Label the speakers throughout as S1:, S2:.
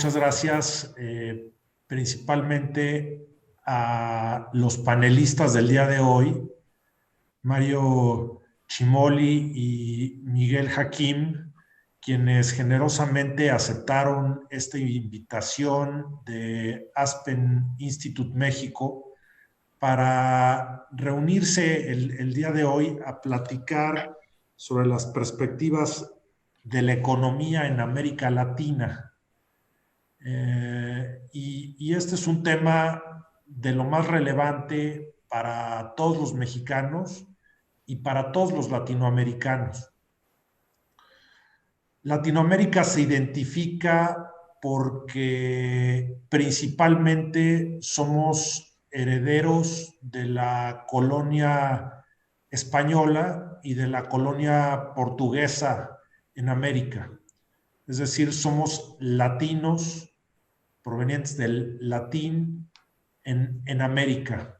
S1: muchas gracias principalmente a los panelistas del día de hoy, Mario Cimoli y Miguel Hakim, quienes generosamente aceptaron esta invitación de Aspen Institute México para reunirse el día de hoy a platicar sobre las perspectivas de la economía en América Latina. Y este es un tema de lo más relevante para todos los mexicanos y para todos los latinoamericanos. Latinoamérica se identifica porque principalmente somos herederos de la colonia española y de la colonia portuguesa en América. Es decir, somos latinos provenientes del latín en América.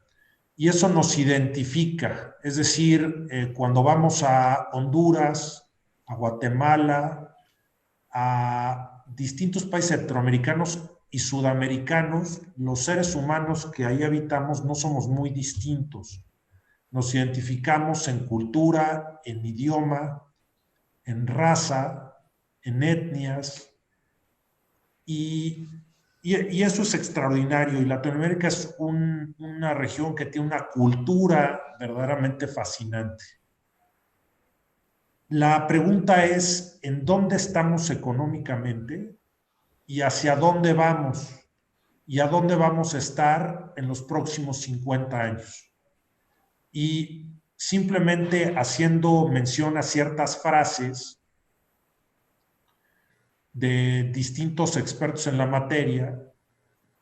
S1: Y eso nos identifica. Es decir, cuando vamos a Honduras, a Guatemala, a distintos países centroamericanos y sudamericanos, los seres humanos que ahí habitamos no somos muy distintos. Nos identificamos en cultura, en idioma, en raza, en etnias, y eso es extraordinario. Y Latinoamérica es una región que tiene una cultura verdaderamente fascinante. La pregunta es, ¿en dónde estamos económicamente y hacia dónde vamos? ¿Y a dónde vamos a estar en los próximos 50 años? Y simplemente haciendo mención a ciertas frases de distintos expertos en la materia,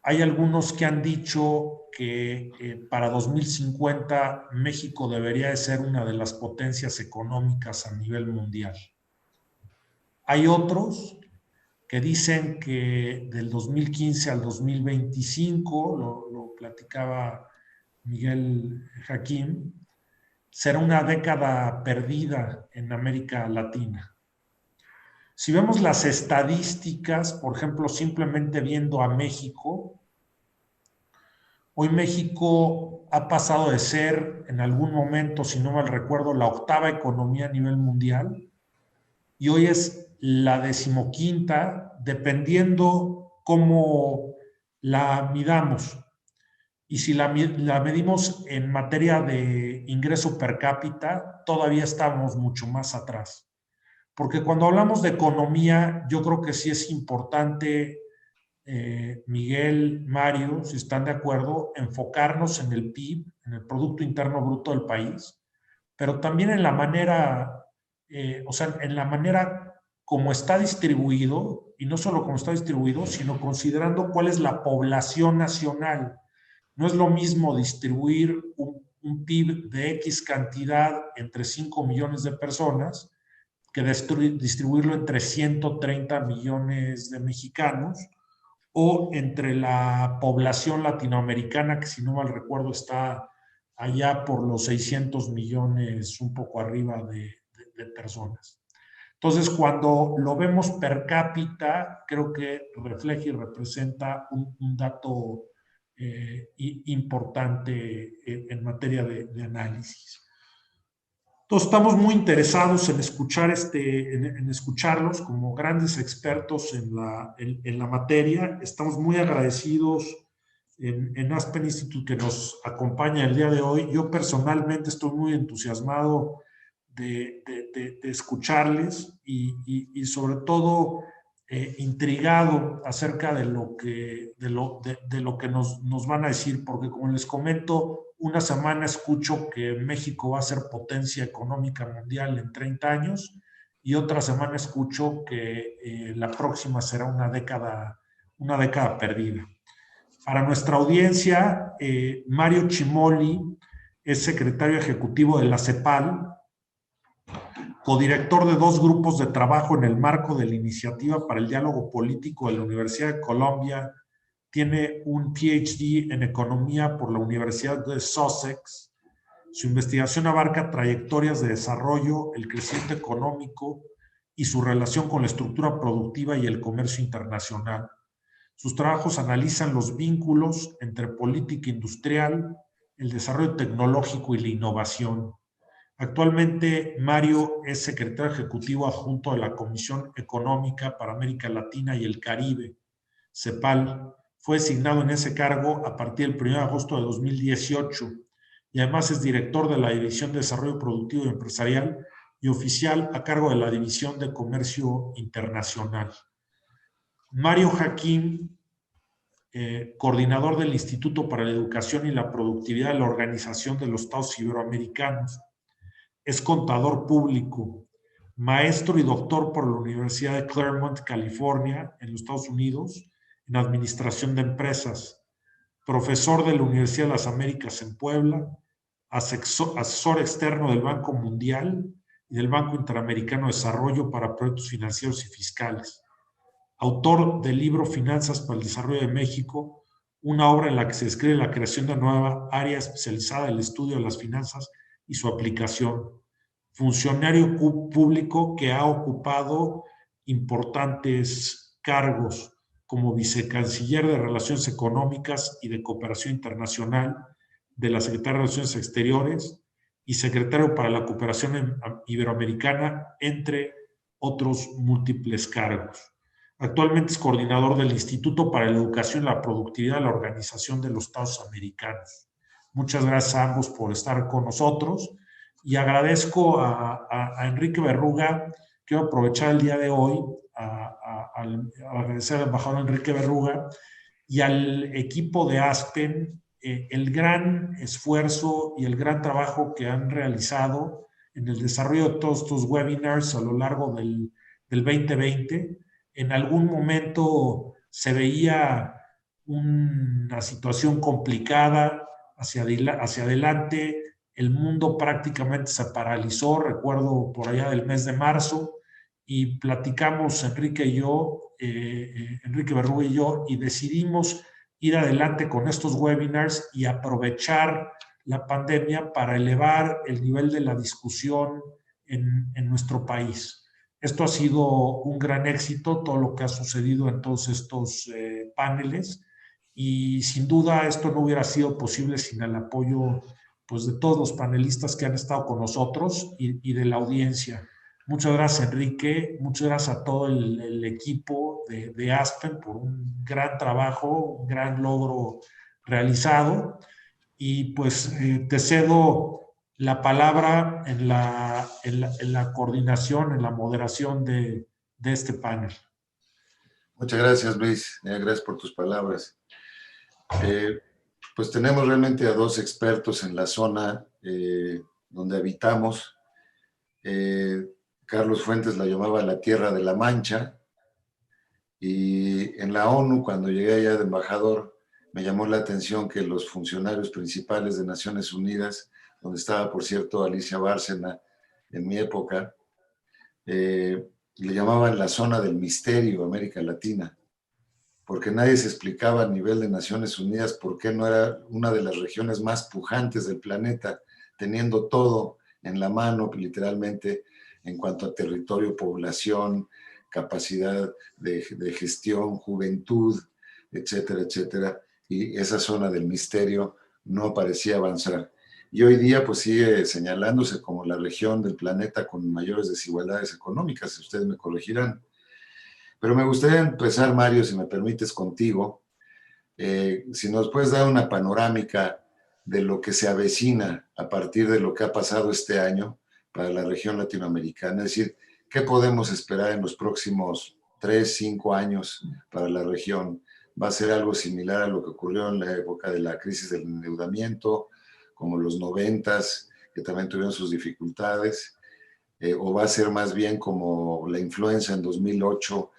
S1: hay algunos que han dicho que para 2050 México debería de ser una de las potencias económicas a nivel mundial. Hay otros que dicen que del 2015 al 2025, lo platicaba Miguel Hakim, será una década perdida en América Latina. Si vemos las estadísticas, por ejemplo, simplemente viendo a México, hoy México ha pasado de ser, en algún momento, si no mal recuerdo, la octava economía a nivel mundial, y hoy es la 15ª, dependiendo cómo la midamos. Y si la medimos en materia de ingreso per cápita, todavía estamos mucho más atrás. Porque cuando hablamos de economía, yo creo que sí es importante, Miguel, Mario, si están de acuerdo, enfocarnos en el PIB, en el Producto Interno Bruto del país, pero también en la manera, en la manera como está distribuido, y no solo como está distribuido, sino considerando cuál es la población nacional. No es lo mismo distribuir un PIB de X cantidad entre 5 millones de personas que distribuirlo entre 130 millones de mexicanos o entre la población latinoamericana, que si no mal recuerdo está allá por los 600 millones, un poco arriba de personas. Entonces, cuando lo vemos per cápita, creo que refleja y representa un dato importante en materia de análisis. Entonces, estamos muy interesados en escuchar en escucharlos como grandes expertos en la materia. Estamos muy agradecidos en Aspen Institute que nos acompaña el día de hoy. Yo personalmente estoy muy entusiasmado de escucharles y sobre todo intrigado acerca de lo que nos van a decir, porque como les comento, una semana escucho que México va a ser potencia económica mundial en 30 años y otra semana escucho que la próxima será una década perdida. Para nuestra audiencia, Mario Cimoli es secretario ejecutivo de la CEPAL, codirector de 2 grupos de trabajo en el marco de la Iniciativa para el Diálogo Político de la Universidad de Columbia. Tiene un PhD en Economía por la Universidad de Sussex. Su investigación abarca trayectorias de desarrollo, el crecimiento económico y su relación con la estructura productiva y el comercio internacional. Sus trabajos analizan los vínculos entre política industrial, el desarrollo tecnológico y la innovación. Actualmente, Mario es secretario ejecutivo adjunto de la Comisión Económica para América Latina y el Caribe, CEPAL. Fue designado en ese cargo a partir del 1 de agosto de 2018 y además es director de la División de Desarrollo Productivo y Empresarial y oficial a cargo de la División de Comercio Internacional. Mario Hakim, coordinador del Instituto para la Educación y la Productividad de la Organización de los Estados Iberoamericanos. Es contador público, maestro y doctor por la Universidad de Claremont, California, en los Estados Unidos, en Administración de Empresas, profesor de la Universidad de las Américas en Puebla, asesor externo del Banco Mundial y del Banco Interamericano de Desarrollo para proyectos financieros y fiscales. Autor del libro Finanzas para el Desarrollo de México, una obra en la que se describe la creación de una nueva área especializada en el estudio de las finanzas y su aplicación. Funcionario público que ha ocupado importantes cargos como vicecanciller de Relaciones Económicas y de Cooperación Internacional de la Secretaría de Relaciones Exteriores y secretario para la Cooperación Iberoamericana, entre otros múltiples cargos. Actualmente es coordinador del Instituto para la Educación y la Productividad de la Organización de los Estados Americanos. Muchas gracias a ambos por estar con nosotros y agradezco a Enrique Berruga. Quiero aprovechar el día de hoy a agradecer al embajador Enrique Berruga y al equipo de Aspen el gran esfuerzo y el gran trabajo que han realizado en el desarrollo de todos estos webinars a lo largo del 2020. En algún momento se veía una situación complicada hacia adelante, el mundo prácticamente se paralizó, recuerdo por allá del mes de marzo, y platicamos Enrique y yo, Enrique Berruga y yo, y decidimos ir adelante con estos webinars y aprovechar la pandemia para elevar el nivel de la discusión en nuestro país. Esto ha sido un gran éxito, todo lo que ha sucedido en todos estos paneles, y sin duda esto no hubiera sido posible sin el apoyo pues, de todos los panelistas que han estado con nosotros y de la audiencia. Muchas gracias, Enrique. Muchas gracias a todo el equipo de Aspen por un gran trabajo, un gran logro realizado. Y pues te cedo la palabra en la coordinación, en la moderación de este panel.
S2: Muchas gracias, Luis. Gracias por tus palabras. Pues tenemos realmente a dos expertos en la zona donde habitamos. Carlos Fuentes la llamaba la Tierra de la Mancha, y en la ONU, cuando llegué allá de embajador, me llamó la atención que los funcionarios principales de Naciones Unidas, donde estaba, por cierto, Alicia Bárcena en mi época, le llamaban la zona del misterio América Latina, porque nadie se explicaba a nivel de Naciones Unidas por qué no era una de las regiones más pujantes del planeta, teniendo todo en la mano, literalmente, en cuanto a territorio, población, capacidad de gestión, juventud, etcétera, etcétera. Y esa zona del misterio no parecía avanzar. Y hoy día pues sigue señalándose como la región del planeta con mayores desigualdades económicas, si ustedes me corregirán. Pero me gustaría empezar, Mario, si me permites, contigo. Si nos puedes dar una panorámica de lo que se avecina a partir de lo que ha pasado este año para la región latinoamericana. Es decir, ¿qué podemos esperar en los próximos 3, 5 años para la región? ¿Va a ser algo similar a lo que ocurrió en la época de la crisis del endeudamiento, como los 90s, que también tuvieron sus dificultades? ¿O va a ser más bien como la influenza en 2008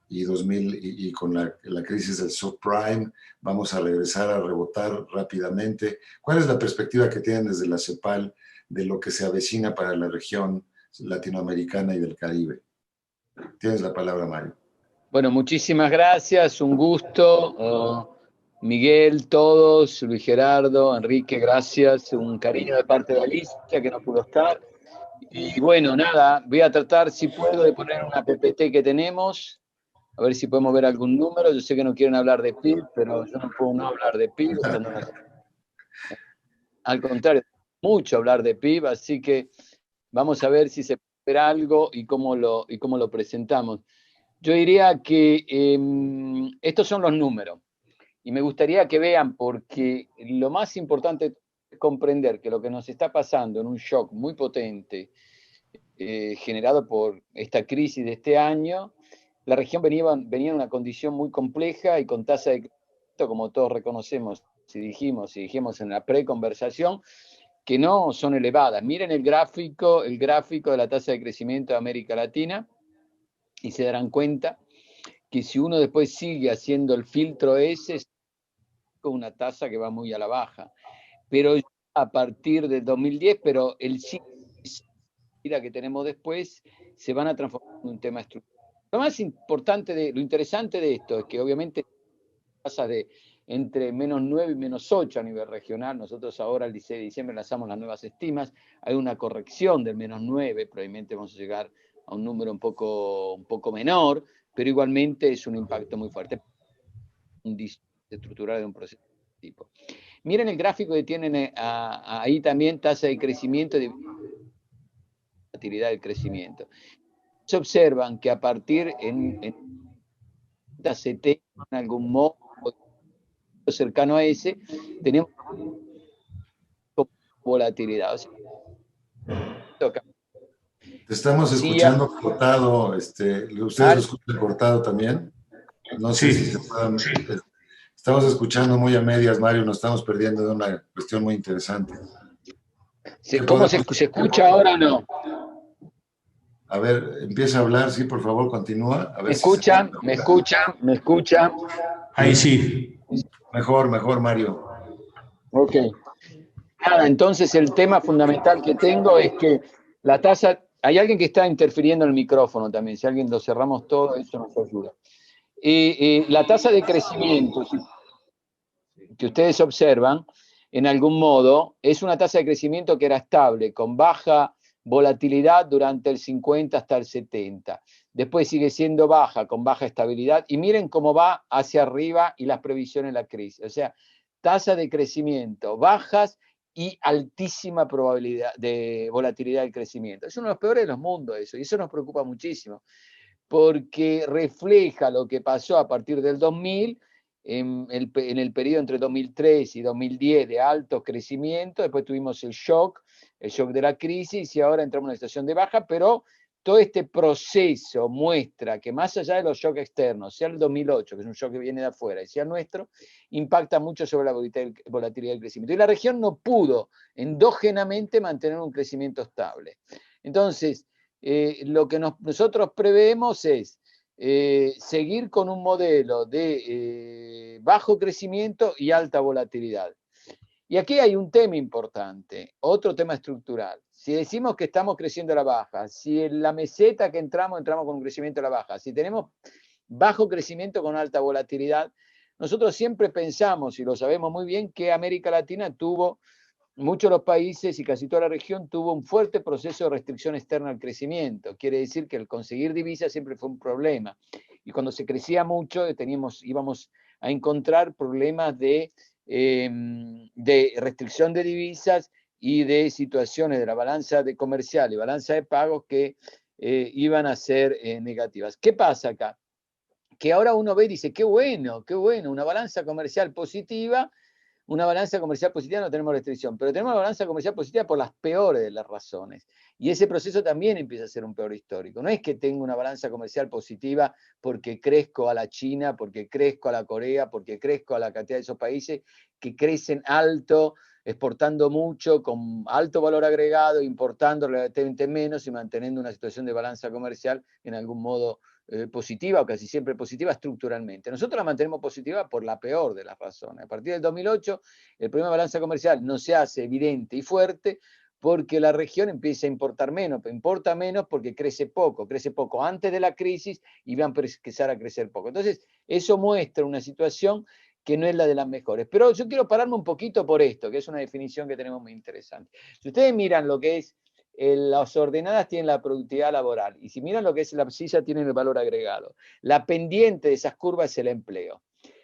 S2: y con la crisis del subprime, vamos a regresar a rebotar rápidamente? ¿Cuál es la perspectiva que tienen desde la CEPAL de lo que se avecina para la región latinoamericana y del Caribe? Tienes la palabra, Mario.
S3: Bueno, muchísimas gracias, un gusto. Miguel, todos, Luis Gerardo, Enrique, gracias, un cariño de parte de Alicia, que no pudo estar. Y bueno, nada, voy a tratar, si puedo, de poner una PPT que tenemos. A ver si podemos ver algún número. Yo sé que no quieren hablar de PIB, pero yo no puedo no hablar de PIB. Al contrario, mucho hablar de PIB, así que vamos a ver si se puede ver algo y cómo lo presentamos. Yo diría que estos son los números. Y me gustaría que vean, porque lo más importante es comprender que lo que nos está pasando en un shock muy potente, generado por esta crisis de este año, la región venía en una condición muy compleja y con tasa de crecimiento, como todos reconocemos, si dijimos en la preconversación, que no son elevadas. Miren el gráfico de la tasa de crecimiento de América Latina y se darán cuenta que si uno después sigue haciendo el filtro ese, con una tasa que va muy a la baja. Pero a partir del 2010, pero el ciclo que tenemos después se van a transformar en un tema estructural. Lo más importante, lo interesante de esto es que obviamente tasas de entre -9 y -8 a nivel regional. Nosotros ahora el 16 de diciembre lanzamos las nuevas estimas. Hay una corrección del -9, probablemente vamos a llegar a un número un poco menor, pero igualmente es un impacto muy fuerte. Un estructural de un proceso de este tipo. Miren el gráfico que tienen ahí también, tasa de crecimiento y volatilidad del crecimiento. Se observan que a partir en 70, en algún modo cercano a ese, tenemos volatilidad. O sea,
S2: te estamos escuchando cortado, ¿ustedes lo escuchan cortado también? No sé si se puedan... Estamos escuchando muy a medias, Mario, nos estamos perdiendo de una cuestión muy interesante.
S3: ¿Cómo se escucha ahora o no?
S2: A ver, empieza a hablar, sí, por favor, continúa. A ver
S3: ¿Me escuchan?
S1: Ahí sí.
S2: Mejor, Mario.
S3: Ok. Nada, entonces el tema fundamental que tengo es que la tasa... Hay alguien que está interfiriendo en el micrófono también. Si alguien lo cerramos todo, eso nos ayuda. La tasa de crecimiento que ustedes observan, en algún modo, es una tasa de crecimiento que era estable, con baja volatilidad durante el 50 hasta el 70. Después sigue siendo baja, con baja estabilidad. Y miren cómo va hacia arriba y las previsiones de la crisis. O sea, tasa de crecimiento bajas y altísima probabilidad de volatilidad del crecimiento. Es uno de los peores de los mundos eso, y eso nos preocupa muchísimo, porque refleja lo que pasó a partir del 2000, en el periodo entre 2003 y 2010 de alto crecimiento. Después tuvimos el shock de la crisis, y ahora entramos en una situación de baja, pero todo este proceso muestra que más allá de los shocks externos, sea el 2008, que es un shock que viene de afuera, y sea el nuestro, impacta mucho sobre la volatilidad del crecimiento. Y la región no pudo endógenamente mantener un crecimiento estable. Entonces, lo que nosotros preveemos es seguir con un modelo de bajo crecimiento y alta volatilidad. Y aquí hay un tema importante, otro tema estructural. Si decimos que estamos creciendo a la baja, si en la meseta que entramos con un crecimiento a la baja, si tenemos bajo crecimiento con alta volatilidad, nosotros siempre pensamos, y lo sabemos muy bien, que América Latina tuvo, muchos de los países y casi toda la región tuvo un fuerte proceso de restricción externa al crecimiento. Quiere decir que el conseguir divisas siempre fue un problema. Y cuando se crecía mucho, íbamos a encontrar problemas de restricción de divisas y de situaciones de la balanza de comercial y balanza de pagos que iban a ser negativas. ¿Qué pasa acá? Que ahora uno ve y dice, qué bueno, una balanza comercial positiva. Una balanza comercial positiva no tenemos restricción, pero tenemos una balanza comercial positiva por las peores de las razones. Y ese proceso también empieza a ser un peor histórico. No es que tengo una balanza comercial positiva porque crezco a la China, porque crezco a la Corea, porque crezco a la cantidad de esos países que crecen alto, exportando mucho, con alto valor agregado, importando relativamente menos y manteniendo una situación de balanza comercial en algún modo positiva, o casi siempre positiva estructuralmente. Nosotros la mantenemos positiva por la peor de las razones. A partir del 2008, el problema de balanza comercial no se hace evidente y fuerte porque la región empieza a importar menos, pero importa menos porque crece poco antes de la crisis y van a empezar a crecer poco. Entonces, eso muestra una situación que no es la de las mejores. Pero yo quiero pararme un poquito por esto, que es una definición que tenemos muy interesante. Si ustedes miran lo que es las ordenadas tienen la productividad laboral. Y si miran lo que es la abscissa, tienen el valor agregado. La pendiente de esas curvas es el empleo.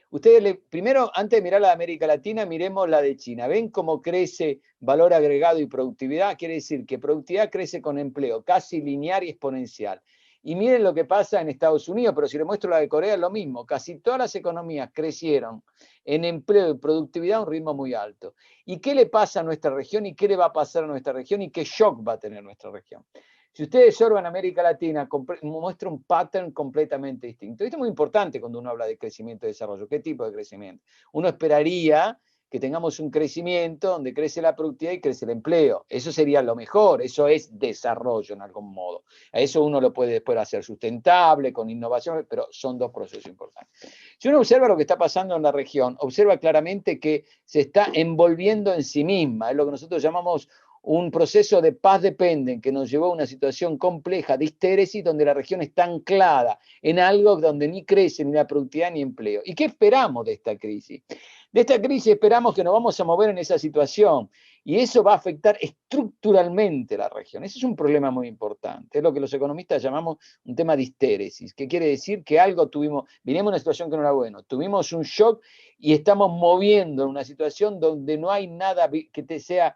S3: Ustedes, primero, antes de mirar la de América Latina, miremos la de China. ¿Ven cómo crece valor agregado y productividad? Quiere decir que productividad crece con empleo, casi lineal y exponencial. Y miren lo que pasa en Estados Unidos, pero si les muestro la de Corea es lo mismo. Casi todas las economías crecieron en empleo y productividad a un ritmo muy alto. ¿Y qué le pasa a nuestra región? ¿Y qué le va a pasar a nuestra región? ¿Y qué shock va a tener nuestra región? Si ustedes observan América Latina, muestra un pattern completamente distinto. Esto es muy importante cuando uno habla de crecimiento y desarrollo. ¿Qué tipo de crecimiento? Uno esperaría que tengamos un crecimiento donde crece la productividad y crece el empleo. Eso sería lo mejor, eso es desarrollo en algún modo. A eso uno lo puede después hacer sustentable, con innovación, pero son dos procesos importantes. Si uno observa lo que está pasando en la región, observa claramente que se está envolviendo en sí misma, es lo que nosotros llamamos un proceso de paz dependen que nos llevó a una situación compleja de histéresis donde la región está anclada en algo donde ni crece ni la productividad ni empleo. ¿Y qué esperamos de esta crisis? De esta crisis esperamos que nos vamos a mover en esa situación y eso va a afectar estructuralmente la región. Ese es un problema muy importante, es lo que los economistas llamamos un tema de histéresis, que quiere decir que algo vinimos a una situación que no era bueno, tuvimos un shock y estamos moviendo en una situación donde no hay nada que sea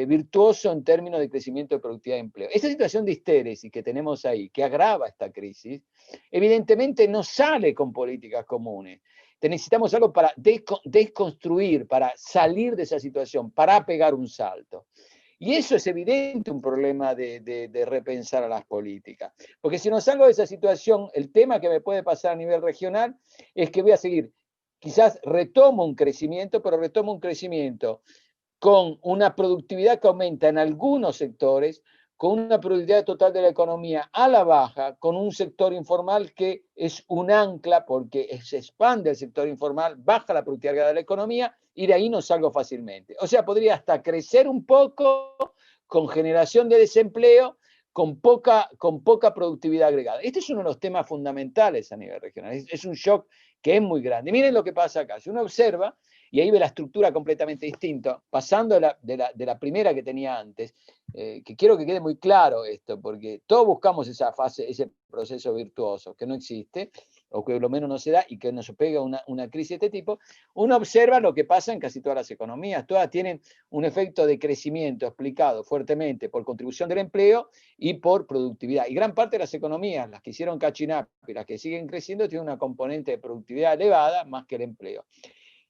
S3: virtuoso en términos de crecimiento de productividad de empleo. Esta situación de histéresis que tenemos ahí, que agrava esta crisis, evidentemente no sale con políticas comunes. Necesitamos algo para desconstruir, para salir de esa situación, para pegar un salto. Y eso es evidente un problema de repensar a las políticas. Porque si no salgo de esa situación, el tema que me puede pasar a nivel regional es que voy a seguir, quizás retomo un crecimiento, pero retomo un crecimiento con una productividad que aumenta en algunos sectores, con una productividad total de la economía a la baja, con un sector informal que es un ancla porque se expande el sector informal, baja la productividad de la economía y de ahí no salgo fácilmente. O sea, podría hasta crecer un poco con generación de desempleo, con poca productividad agregada. Este es uno de los temas fundamentales a nivel regional. Es un shock que es muy grande. Miren lo que pasa acá. Si uno observa, y ahí ve la estructura completamente distinta, pasando de la primera que tenía antes, que quiero que quede muy claro esto, porque todos buscamos esa fase, ese proceso virtuoso, que no existe, o que por lo menos no se da, y que nos pega una crisis de este tipo. Uno observa lo que pasa en casi todas las economías, todas tienen un efecto de crecimiento explicado fuertemente por contribución del empleo y por productividad. Y gran parte de las economías, las que hicieron catching up y las que siguen creciendo, tienen una componente de productividad elevada más que el empleo.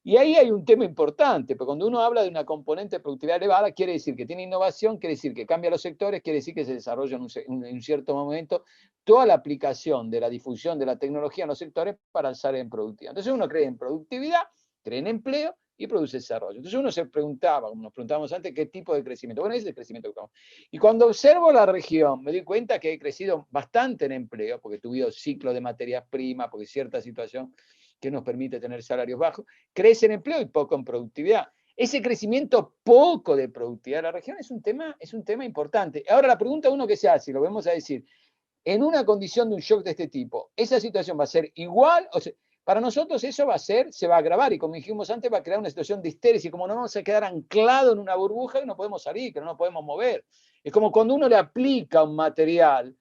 S3: Y ahí hay un tema importante, porque cuando uno habla de una componente de productividad elevada, quiere decir que tiene innovación, quiere decir que cambia los sectores, quiere decir que se desarrolla en un cierto momento toda la aplicación de la difusión de la tecnología en los sectores para alzar en productividad. Entonces uno cree en productividad, cree en empleo y produce desarrollo. Entonces uno se preguntaba, como nos preguntábamos antes, ¿qué tipo de crecimiento? Bueno, ese es el crecimiento que estamos. Y cuando observo la región, me doy cuenta que he crecido bastante en empleo, porque tuvimos ciclo de materias primas, porque cierta situación que nos permite tener salarios bajos, crece en empleo y poco en productividad. Ese crecimiento poco de productividad de la región es un tema importante. Ahora la pregunta uno que se hace, y lo vamos a decir, en una condición de un shock de este tipo, ¿esa situación va a ser igual? O sea, para nosotros eso se va a agravar y como dijimos antes, va a crear una situación de histéresis, como no vamos a quedar anclados en una burbuja y no podemos salir, que no nos podemos mover. Es como cuando uno le aplica un material,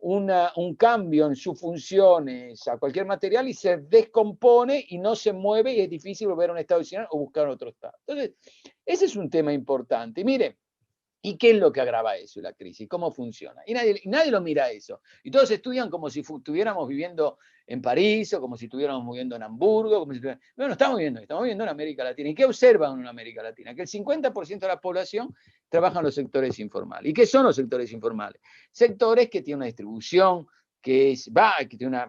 S3: un cambio en sus funciones a cualquier material y se descompone y no se mueve y es difícil volver a un estado adicional o buscar otro estado. Entonces, ese es un tema importante. Y mire, ¿y qué es lo que agrava eso, la crisis? ¿Cómo funciona? Y nadie lo mira eso. Y todos estudian como si estuviéramos viviendo en París o como si estuviéramos viviendo en Hamburgo. Como si no estamos viviendo en América Latina. ¿Y qué observan en América Latina? Que el 50% de la población trabaja en los sectores informales. ¿Y qué son los sectores informales? Sectores que tienen una distribución que tiene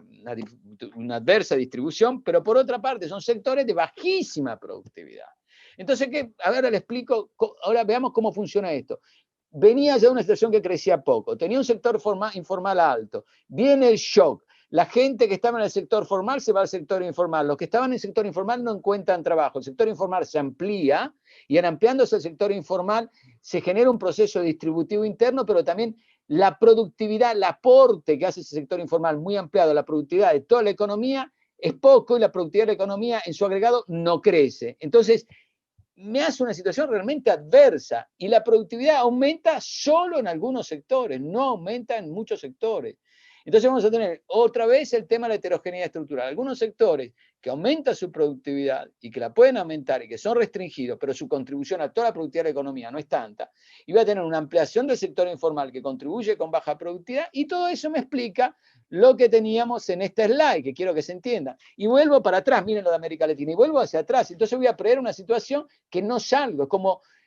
S3: una adversa distribución, pero por otra parte son sectores de bajísima productividad. Entonces, ahora le explico, ahora veamos cómo funciona esto. Venía ya una situación que crecía poco, tenía un sector informal alto, viene el shock, la gente que estaba en el sector formal se va al sector informal, los que estaban en el sector informal no encuentran trabajo, el sector informal se amplía y al ampliándose el sector informal se genera un proceso distributivo interno, pero también la productividad, el aporte que hace ese sector informal muy ampliado a la productividad de toda la economía es poco y la productividad de la economía en su agregado no crece. Entonces, me hace una situación realmente adversa y la productividad aumenta solo en algunos sectores, no aumenta en muchos sectores. Entonces vamos a tener otra vez el tema de la heterogeneidad estructural. Algunos sectores que aumentan su productividad y que la pueden aumentar y que son restringidos, pero su contribución a toda la productividad de la economía no es tanta, y va a tener una ampliación del sector informal que contribuye con baja productividad, y todo eso me explica lo que teníamos en este slide, que quiero que se entienda. Y vuelvo para atrás, miren lo de América Latina, y vuelvo hacia atrás. Entonces voy a prever una situación que no salgo.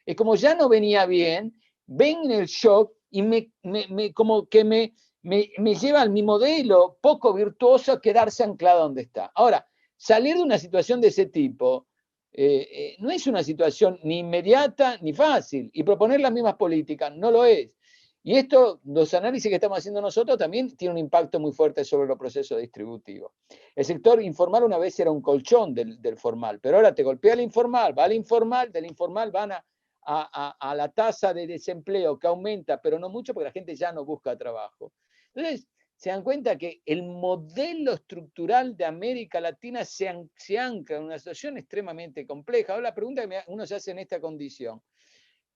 S3: Es como ya no venía bien, ven en el shock y como que me lleva a mi modelo poco virtuoso a quedarse anclado donde está. Ahora, salir de una situación de ese tipo no es una situación ni inmediata ni fácil, y proponer las mismas políticas no lo es. Y esto, los análisis que estamos haciendo nosotros también tienen un impacto muy fuerte sobre los procesos distributivos. El sector informal una vez era un colchón del formal, pero ahora te golpea el informal, va al informal, del informal van a la tasa de desempleo que aumenta, pero no mucho porque la gente ya no busca trabajo. Entonces, se dan cuenta que el modelo estructural de América Latina se ancla en una situación extremadamente compleja. Ahora la pregunta que uno se hace en esta condición,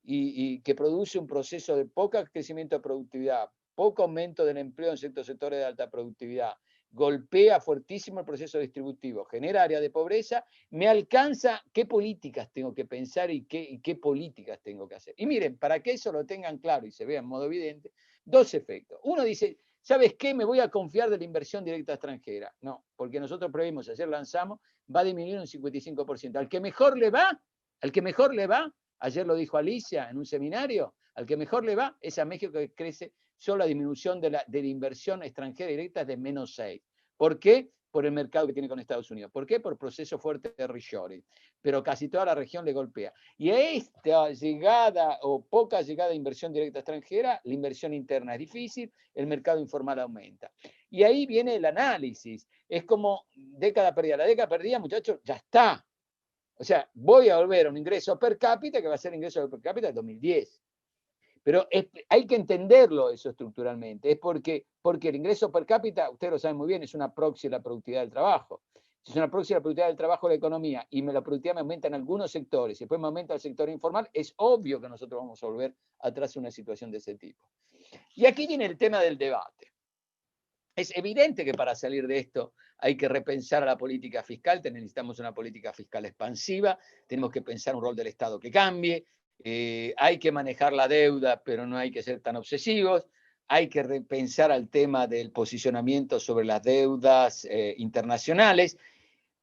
S3: y que produce un proceso de poco crecimiento de productividad, poco aumento del empleo en ciertos sectores de alta productividad, golpea fuertísimo el proceso distributivo, genera áreas de pobreza, me alcanza qué políticas tengo que pensar y qué políticas tengo que hacer. Y miren, para que eso lo tengan claro y se vea en modo evidente, dos efectos. Uno dice, ¿sabes qué? Me voy a confiar de la inversión directa extranjera. No, porque nosotros previmos, ayer lanzamos, va a disminuir un 55%. Al que mejor le va, ayer lo dijo Alicia en un seminario, al que mejor le va es a México, que crece solo la disminución de la inversión extranjera directa es de -6. ¿Por qué? Por el mercado que tiene con Estados Unidos. ¿Por qué? Por proceso fuerte de reshoring. Pero casi toda la región le golpea. Y a esta llegada o poca llegada de inversión directa extranjera, la inversión interna es difícil, el mercado informal aumenta. Y ahí viene el análisis. Es como década perdida. La década perdida, muchachos, ya está. O sea, voy a volver a un ingreso per cápita que va a ser el ingreso per cápita del 2010. Pero hay que entenderlo eso estructuralmente. Es porque el ingreso per cápita, ustedes lo saben muy bien, es una proxy de la productividad del trabajo. Si es una proxy de la productividad del trabajo de la economía y la productividad me aumenta en algunos sectores y después me aumenta el sector informal, es obvio que nosotros vamos a volver atrás a una situación de ese tipo. Y aquí viene el tema del debate. Es evidente que para salir de esto hay que repensar la política fiscal, necesitamos una política fiscal expansiva, tenemos que pensar un rol del Estado que cambie, hay que manejar la deuda, pero no hay que ser tan obsesivos, hay que repensar el tema del posicionamiento sobre las deudas internacionales,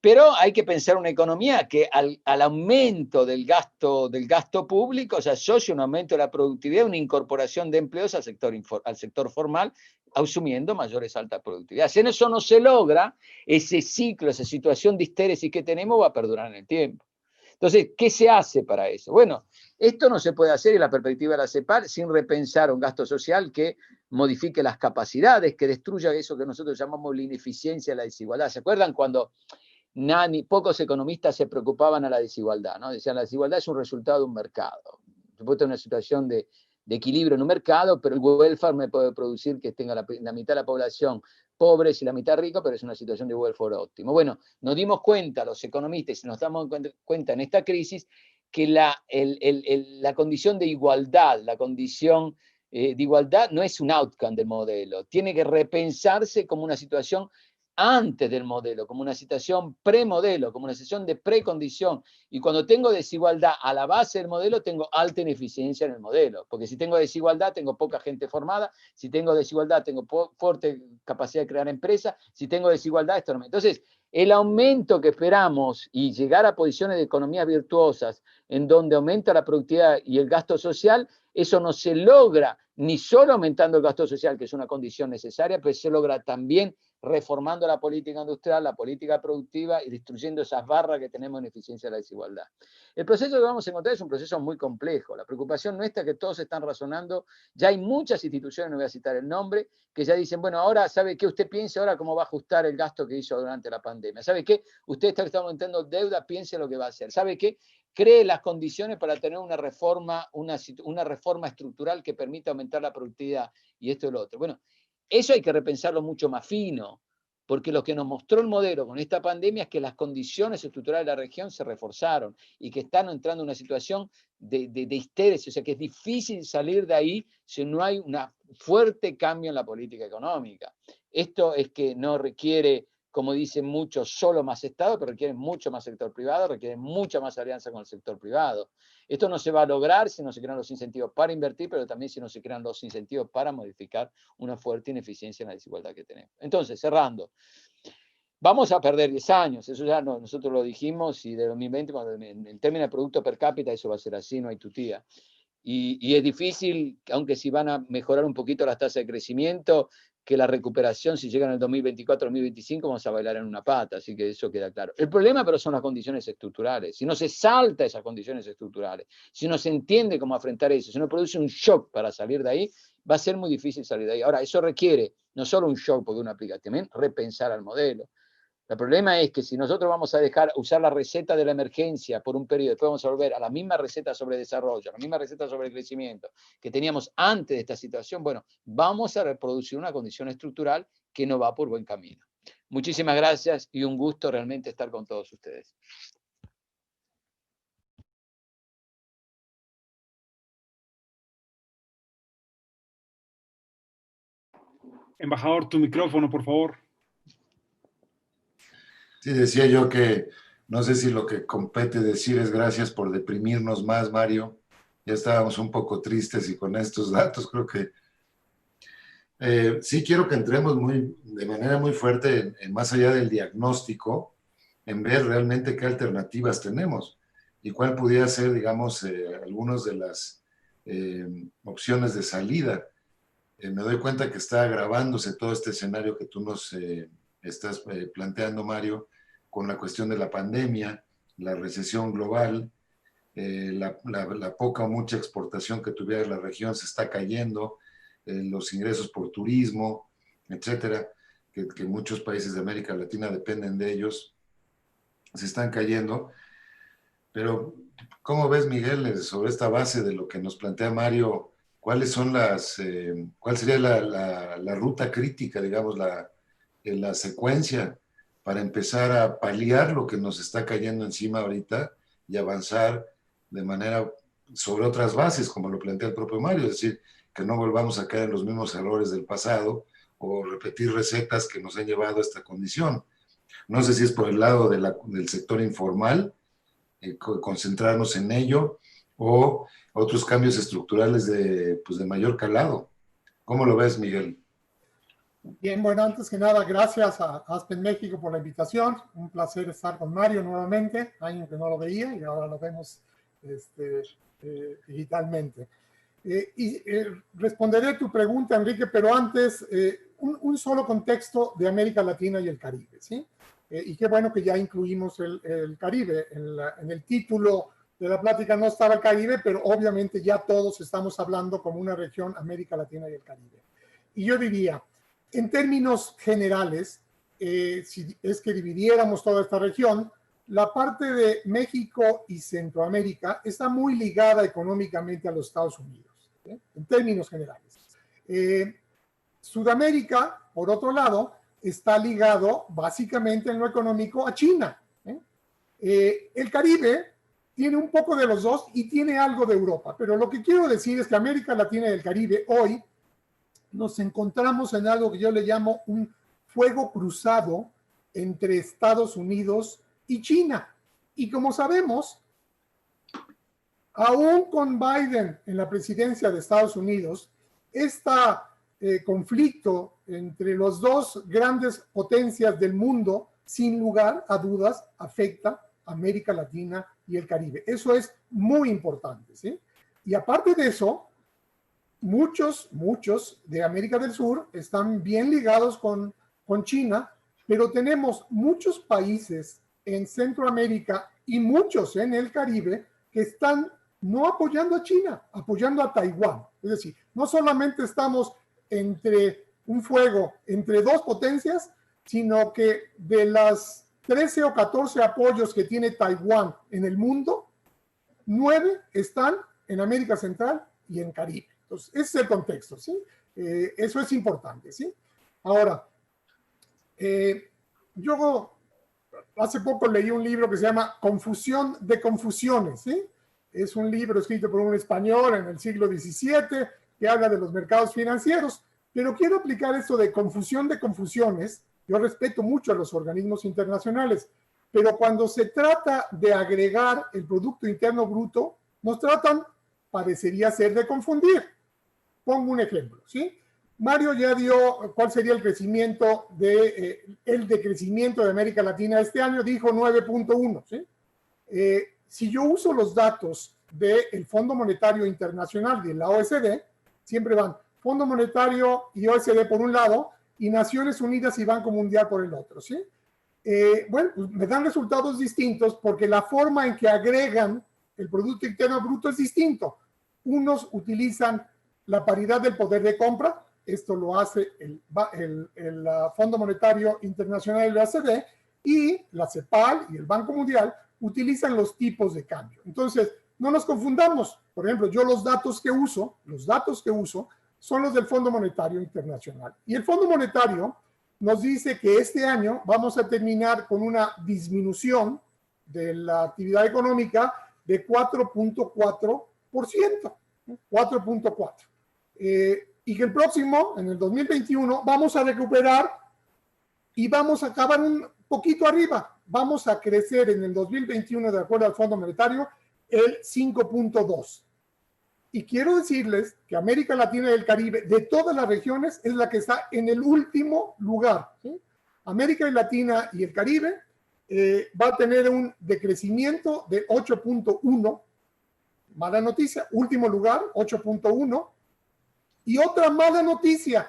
S3: pero hay que pensar una economía que al aumento del gasto público se asocie un aumento de la productividad, una incorporación de empleos al sector formal, asumiendo mayores altas productividades. Si eso no se logra, ese ciclo, esa situación de histéresis que tenemos va a perdurar en el tiempo. Entonces, ¿qué se hace para eso? Bueno, esto no se puede hacer en la perspectiva de la CEPAL sin repensar un gasto social que modifique las capacidades, que destruya eso que nosotros llamamos la ineficiencia, la desigualdad. ¿Se acuerdan cuando pocos economistas se preocupaban a la desigualdad, ¿no? Decían, la desigualdad es un resultado de un mercado. Supuesto una situación de equilibrio en un mercado, pero el welfare me puede producir que tenga la mitad de la población pobres y la mitad rica, pero es una situación de welfare óptimo. Bueno, nos dimos cuenta, los economistas, y nos damos cuenta en esta crisis, que la condición de igualdad, la condición de igualdad no es un outcome del modelo, tiene que repensarse como una situación antes del modelo, como una situación premodelo, como una situación de precondición. Y cuando tengo desigualdad a la base del modelo, tengo alta ineficiencia en el modelo. Porque si tengo desigualdad, tengo poca gente formada. Si tengo desigualdad, tengo fuerte capacidad de crear empresas. Si tengo desigualdad, esto no. Entonces, el aumento que esperamos y llegar a posiciones de economías virtuosas en donde aumenta la productividad y el gasto social, eso no se logra ni solo aumentando el gasto social, que es una condición necesaria, pero se logra también reformando la política industrial, la política productiva y destruyendo esas barras que tenemos en eficiencia de la desigualdad. El proceso que vamos a encontrar es un proceso muy complejo. La preocupación nuestra es que todos están razonando. Ya hay muchas instituciones, no voy a citar el nombre, que ya dicen, bueno, ahora, ¿sabe qué? Usted piense ahora cómo va a ajustar el gasto que hizo durante la pandemia. ¿Sabe qué? Usted está aumentando deuda, piense lo que va a hacer. ¿Sabe qué? Cree las condiciones para tener una reforma estructural que permita aumentar la productividad y esto y lo otro. Bueno, eso hay que repensarlo mucho más fino, porque lo que nos mostró el modelo con esta pandemia es que las condiciones estructurales de la región se reforzaron y que están entrando en una situación de histeria, o sea que es difícil salir de ahí si no hay un fuerte cambio en la política económica. Esto es que no requiere, como dicen muchos, solo más Estado, pero requiere mucho más sector privado, requiere mucha más alianza con el sector privado. Esto no se va a lograr si no se crean los incentivos para invertir, pero también si no se crean los incentivos para modificar una fuerte ineficiencia en la desigualdad que tenemos. Entonces, cerrando, vamos a perder 10 años, eso ya nosotros lo dijimos, y de 2020, en términos de producto per cápita, eso va a ser así, no hay tutía. Y es difícil, aunque si van a mejorar un poquito las tasas de crecimiento, que la recuperación, si llega en el 2024-2025, vamos a bailar en una pata, así que eso queda claro. El problema, pero, son las condiciones estructurales. Si no se salta esas condiciones estructurales, si no se entiende cómo afrontar eso, si no produce un shock para salir de ahí, va a ser muy difícil salir de ahí. Ahora, eso requiere no solo un shock porque uno aplica, también repensar al modelo. El problema es que si nosotros vamos a dejar usar la receta de la emergencia por un periodo, después vamos a volver a la misma receta sobre desarrollo, a la misma receta sobre crecimiento que teníamos antes de esta situación, bueno, vamos a reproducir una condición estructural que no va por buen camino. Muchísimas gracias y un gusto realmente estar con todos ustedes.
S4: Embajador, tu micrófono, por favor.
S2: Sí, decía yo que no sé si lo que compete decir es gracias por deprimirnos más, Mario. Ya estábamos un poco tristes y con estos datos creo que sí quiero que entremos de manera muy fuerte más allá del diagnóstico, en ver realmente qué alternativas tenemos y cuál pudiera ser, digamos, algunas de las opciones de salida. Me doy cuenta que está agravándose todo este escenario que tú nos estás planteando, Mario, con la cuestión de la pandemia, la recesión global, la poca o mucha exportación que tuviera la región se está cayendo, los ingresos por turismo, etcétera, que muchos países de América Latina dependen de ellos, se están cayendo. Pero, ¿cómo ves, Miguel, sobre esta base de lo que nos plantea Mario? ¿Cuáles son cuál sería la ruta crítica, digamos, la secuencia para empezar a paliar lo que nos está cayendo encima ahorita y avanzar de manera sobre otras bases, como lo plantea el propio Mario? Es decir, que no volvamos a caer en los mismos errores del pasado o repetir recetas que nos han llevado a esta condición. No sé si es por el lado del sector informal, concentrarnos en ello, o otros cambios estructurales de mayor calado. ¿Cómo lo ves, Miguel?
S5: Bien, bueno, antes que nada, gracias a Aspen México por la invitación. Un placer estar con Mario nuevamente, año que no lo veía y ahora lo vemos digitalmente. Responderé a tu pregunta, Enrique, pero antes, un solo contexto de América Latina y el Caribe, ¿sí? Y qué bueno que ya incluimos el Caribe. En el título de la plática no estaba el Caribe, pero obviamente ya todos estamos hablando como una región América Latina y el Caribe. Y yo diría, en términos generales, si es que dividiéramos toda esta región, la parte de México y Centroamérica está muy ligada económicamente a los Estados Unidos, ¿eh? En términos generales. Sudamérica, por otro lado, está ligado básicamente en lo económico a China, ¿eh? El Caribe tiene un poco de los dos y tiene algo de Europa, pero lo que quiero decir es que América Latina y el Caribe hoy nos encontramos en algo que yo le llamo un fuego cruzado entre Estados Unidos y China. Y como sabemos, aún con Biden en la presidencia de Estados Unidos, este conflicto entre las dos grandes potencias del mundo, sin lugar a dudas, afecta a América Latina y el Caribe. Eso es muy importante, ¿sí? Y aparte de eso, muchos de América del Sur están bien ligados con China, pero tenemos muchos países en Centroamérica y muchos en el Caribe que están no apoyando a China, apoyando a Taiwán. Es decir, no solamente estamos entre un fuego entre dos potencias, sino que de las 13 o 14 apoyos que tiene Taiwán en el mundo, 9 están en América Central y en Caribe. Entonces, ese es el contexto, ¿sí? Eso es importante, ¿sí? Ahora, Yo hace poco leí un libro que se llama Confusión de Confusiones, ¿sí? Es un libro escrito por un español en el siglo XVII que habla de los mercados financieros, pero quiero aplicar esto de confusión de confusiones. Yo respeto mucho a los organismos internacionales, pero cuando se trata de agregar el Producto Interno Bruto, nos tratan, parecería ser, de confundir. Pongo un ejemplo, ¿sí? Mario ya dio cuál sería el crecimiento el decrecimiento de América Latina este año, dijo 9.1, ¿sí? Si yo uso los datos del Fondo Monetario Internacional de la OECD, siempre van Fondo Monetario y OECD por un lado y Naciones Unidas y Banco Mundial por el otro, ¿sí? Bueno, pues me dan resultados distintos porque la forma en que agregan el Producto Interno Bruto es distinto. Unos utilizan la paridad del poder de compra, esto lo hace el Fondo Monetario Internacional de la OECD, y la CEPAL y el Banco Mundial utilizan los tipos de cambio. Entonces, no nos confundamos. Por ejemplo, yo los datos que uso son los del Fondo Monetario Internacional. Y el Fondo Monetario nos dice que este año vamos a terminar con una disminución de la actividad económica de 4.4%. 4.4%. Y que el próximo, en el 2021, vamos a recuperar y vamos a acabar un poquito arriba. Vamos a crecer en el 2021, de acuerdo al Fondo Monetario, el 5.2%. Y quiero decirles que América Latina y el Caribe, de todas las regiones, es la que está en el último lugar, ¿sí? América Latina y el Caribe va a tener un decrecimiento de 8.1%. Mala noticia, último lugar, 8.1%. Y otra mala noticia,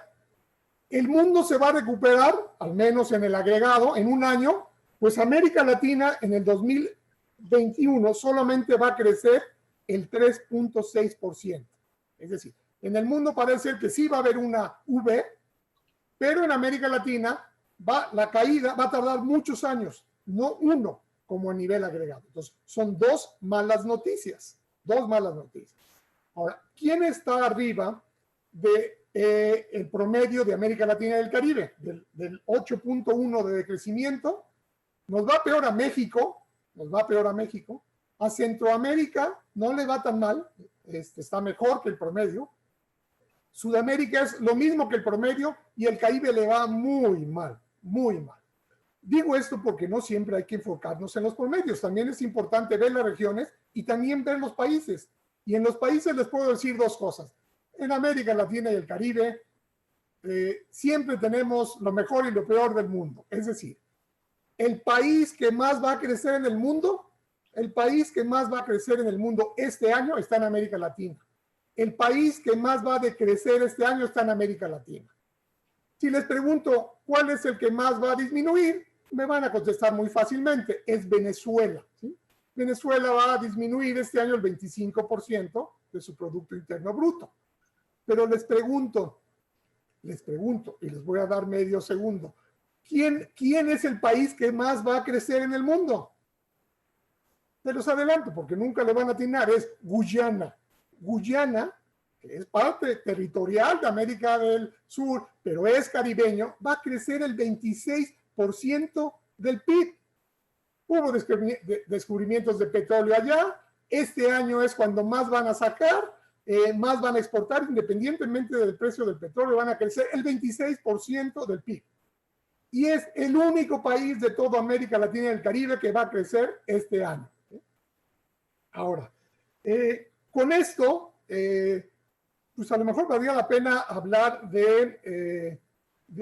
S5: el mundo se va a recuperar, al menos en el agregado, en un año, pues América Latina en el 2021 solamente va a crecer el 3.6%. Es decir, en el mundo parece que sí va a haber una V, pero en América Latina la caída va a tardar muchos años, no uno, como a nivel agregado. Entonces, son dos malas noticias. Ahora, ¿quién está arriba el promedio de América Latina y el Caribe? Del 8.1 de decrecimiento, nos va peor a México, a Centroamérica no le va tan mal, está mejor que el promedio. Sudamérica es lo mismo que el promedio y el Caribe le va muy mal, muy mal. Digo esto porque no siempre hay que enfocarnos en los promedios, también es importante ver las regiones y también ver los países. Y en los países les puedo decir dos cosas. En América Latina y el Caribe siempre tenemos lo mejor y lo peor del mundo. Es decir, el país que más va a crecer en el mundo, este año está en América Latina. El país que más va a decrecer este año está en América Latina. Si les pregunto cuál es el que más va a disminuir, me van a contestar muy fácilmente. Es Venezuela, ¿sí? Venezuela va a disminuir este año el 25% de su Producto Interno Bruto. Pero les pregunto, y les voy a dar medio segundo, ¿quién es el país que más va a crecer en el mundo? Se los adelanto porque nunca le van a atinar, es Guyana. Guyana, que es parte territorial de América del Sur, pero es caribeño, va a crecer el 26% del PIB. Hubo descubrimientos de petróleo allá. Este año es cuando más van a sacar, más van a exportar, independientemente del precio del petróleo, van a crecer el 26% del PIB. Y es el único país de toda América Latina y el Caribe que va a crecer este año. Ahora, con esto, pues a lo mejor valdría la pena hablar de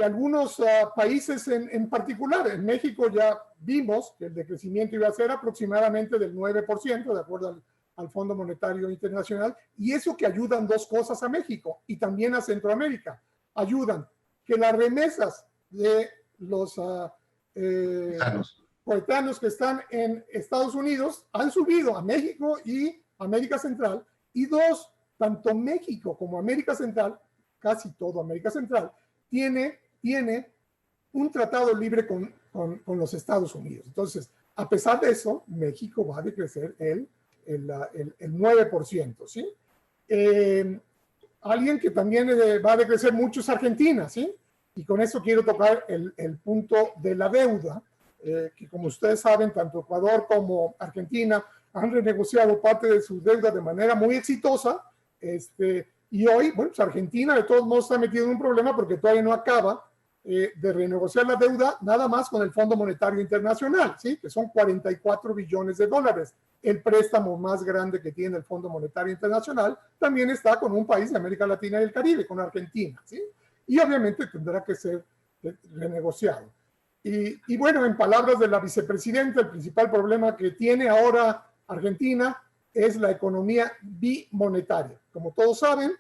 S5: algunos países en particular. En México ya vimos que el decrecimiento iba a ser aproximadamente del 9%, de acuerdo al Fondo Monetario Internacional, y eso que ayudan dos cosas a México y también a Centroamérica. Ayudan que las remesas de los coetáneos que están en Estados Unidos han subido a México y América Central, y dos, tanto México como América Central, casi todo América Central, tiene un tratado libre con los Estados Unidos. Entonces, a pesar de eso, México va a decrecer el 9%, ¿sí? Alguien que también va a decrecer mucho es Argentina, ¿sí? Y con eso quiero tocar el punto de la deuda, que como ustedes saben, tanto Ecuador como Argentina han renegociado parte de su deuda de manera muy exitosa. Y hoy, bueno, pues Argentina de todos modos está metido en un problema porque todavía no acaba de renegociar la deuda nada más con el Fondo Monetario Internacional, ¿sí? Que son 44 billones de dólares. El préstamo más grande que tiene el Fondo Monetario Internacional también está con un país de América Latina y el Caribe, con Argentina, ¿sí? Y obviamente tendrá que ser renegociado. Y bueno, en palabras de la vicepresidenta, el principal problema que tiene ahora Argentina es la economía bimonetaria. Como todos saben,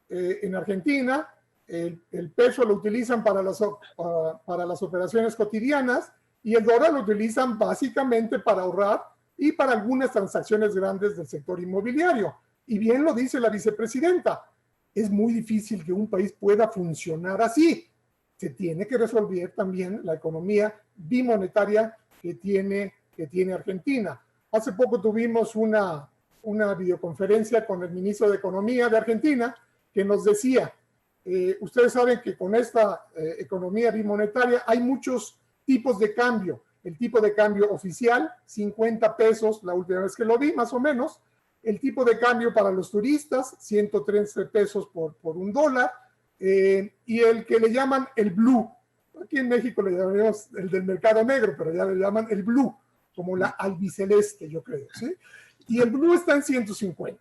S5: en Argentina el peso lo utilizan para las operaciones cotidianas y el dólar lo utilizan básicamente para ahorrar y para algunas transacciones grandes del sector inmobiliario. Y bien lo dice la vicepresidenta, es muy difícil que un país pueda funcionar así. Se tiene que resolver también la economía bimonetaria que tiene Argentina. Hace poco tuvimos una videoconferencia con el ministro de Economía de Argentina que nos decía, ustedes saben que con esta economía bimonetaria hay muchos tipos de cambio. El tipo de cambio oficial, 50 pesos, la última vez que lo vi, más o menos. El tipo de cambio para los turistas, 113 pesos por $1. Y el que le llaman el blue. Aquí en México le llamamos el del mercado negro, pero ya le llaman el blue, como la albiceleste, yo creo, ¿sí? Y el blue está en 150.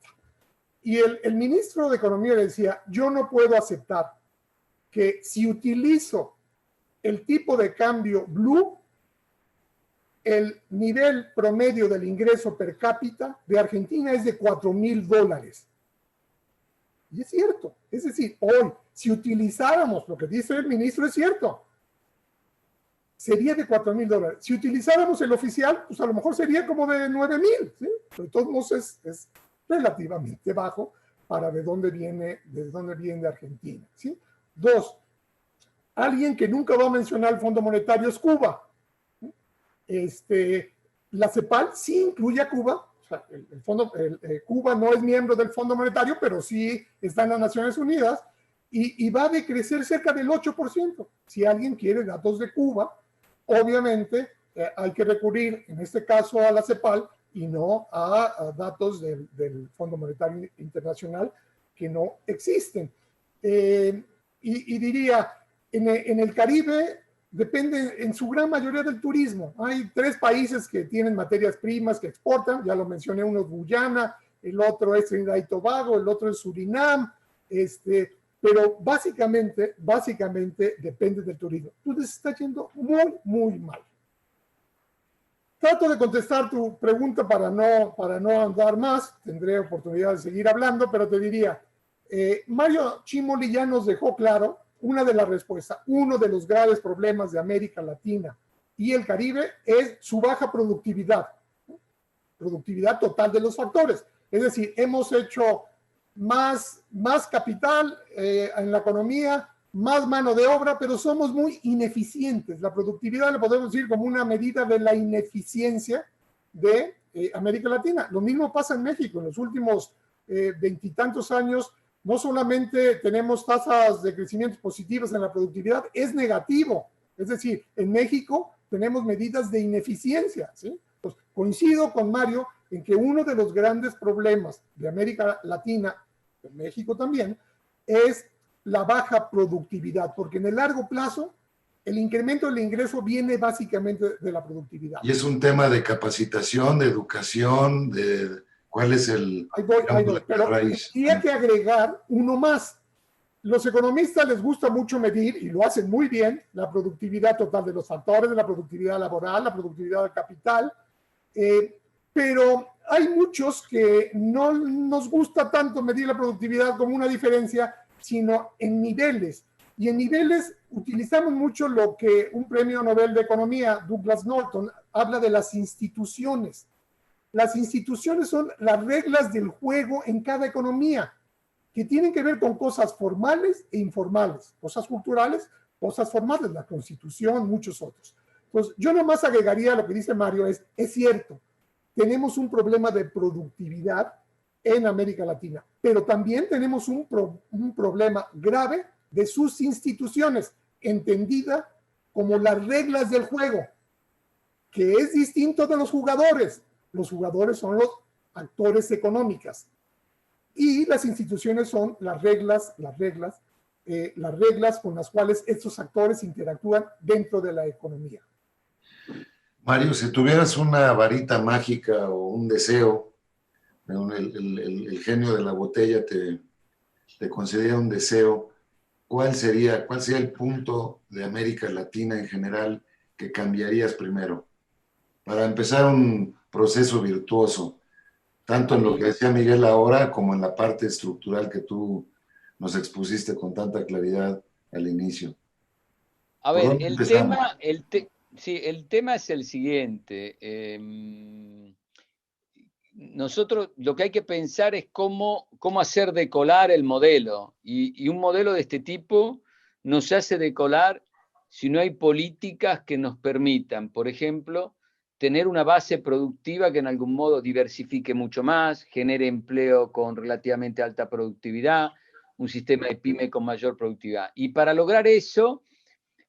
S5: Y el ministro de Economía le decía, yo no puedo aceptar que si utilizo el tipo de cambio blue, el nivel promedio del ingreso per cápita de Argentina es de $4,000. Y es cierto. Es decir, hoy, si utilizáramos lo que dice el ministro, es cierto, sería de $4,000. Si utilizáramos el oficial, pues a lo mejor sería como de 9,000, ¿sí? Pero de todos modos es relativamente bajo para de dónde viene Argentina, ¿sí? Dos, alguien que nunca va a mencionar el Fondo Monetario es Cuba. La CEPAL sí incluye a Cuba. O sea, Cuba no es miembro del Fondo Monetario, pero sí está en las Naciones Unidas y va a decrecer cerca del 8%. Si alguien quiere datos de Cuba, obviamente hay que recurrir, en este caso, a la CEPAL y no a datos del Fondo Monetario Internacional que no existen. Y diría, en el Caribe depende en su gran mayoría del turismo. Hay 3 países que tienen materias primas que exportan, ya lo mencioné, uno es Guyana, el otro es Trinidad y Tobago, el otro es Surinam, pero básicamente depende del turismo. Entonces está yendo muy, muy mal. Trato de contestar tu pregunta para no andar más, tendré oportunidad de seguir hablando, pero te diría, Mario Cimoli ya nos dejó claro una de las respuestas. Uno de los graves problemas de América Latina y el Caribe es su baja productividad total de los factores. Es decir, hemos hecho más capital en la economía, más mano de obra, pero somos muy ineficientes. La productividad la podemos decir como una medida de la ineficiencia de América Latina. Lo mismo pasa en México. En los últimos 20 y tantos años, no solamente tenemos tasas de crecimiento positivas en la productividad, es negativo. Es decir, en México tenemos medidas de ineficiencia, ¿sí? Pues coincido con Mario en que uno de los grandes problemas de América Latina, en México también, es la baja productividad, porque en el largo plazo el incremento del ingreso viene básicamente de la productividad.
S2: Y es un tema de capacitación, de educación, de cuál es
S5: Ahí voy. Pero
S2: raíz.
S5: Y hay que agregar uno más. Los economistas les gusta mucho medir, y lo hacen muy bien, la productividad total de los factores, de la productividad laboral, la productividad del capital, pero hay muchos que no nos gusta tanto medir la productividad como una diferencia, sino en niveles. Y en niveles utilizamos mucho lo que un premio Nobel de Economía, Douglas Norton, habla de las instituciones. Las instituciones son las reglas del juego en cada economía, que tienen que ver con cosas formales e informales, cosas culturales, cosas formales, la Constitución, muchos otros. Entonces, yo nomás agregaría lo que dice Mario, es cierto, tenemos un problema de productividad en América Latina, pero también tenemos un problema grave de sus instituciones. entendida como las reglas del juego, que es distinto de los jugadores. Los jugadores son los actores económicos y las instituciones son las reglas con las cuales estos actores interactúan dentro de la economía.
S2: Mario, si tuvieras una varita mágica o un deseo, el genio de la botella te concediera un deseo, ¿cuál sería el punto de América Latina en general que cambiarías primero? Para empezar un proceso virtuoso, tanto en lo que decía Miguel ahora como en la parte estructural que tú nos expusiste con tanta claridad al inicio.
S3: A
S2: ¿Por
S3: ver,
S2: dónde
S3: el
S2: empezamos?
S3: tema es el siguiente. Nosotros lo que hay que pensar es cómo hacer decolar el modelo. Y un modelo de este tipo no se hace decolar si no hay políticas que nos permitan, por ejemplo, tener una base productiva que en algún modo diversifique mucho más, genere empleo con relativamente alta productividad, un sistema de pyme con mayor productividad. Y para lograr eso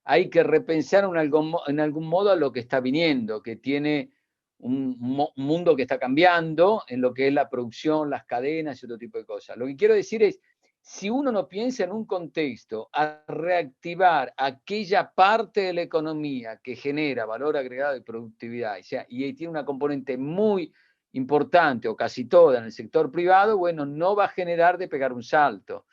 S3: hay que repensar en algún modo a lo que está viniendo, que tiene un mundo que está cambiando en lo que es la producción, las cadenas y otro tipo de cosas. Lo que quiero decir es, si uno no piensa en un contexto a reactivar aquella parte de la economía que genera valor agregado y productividad, y tiene una componente muy importante o casi toda en el sector privado, bueno, no va a generar de pegar un salto.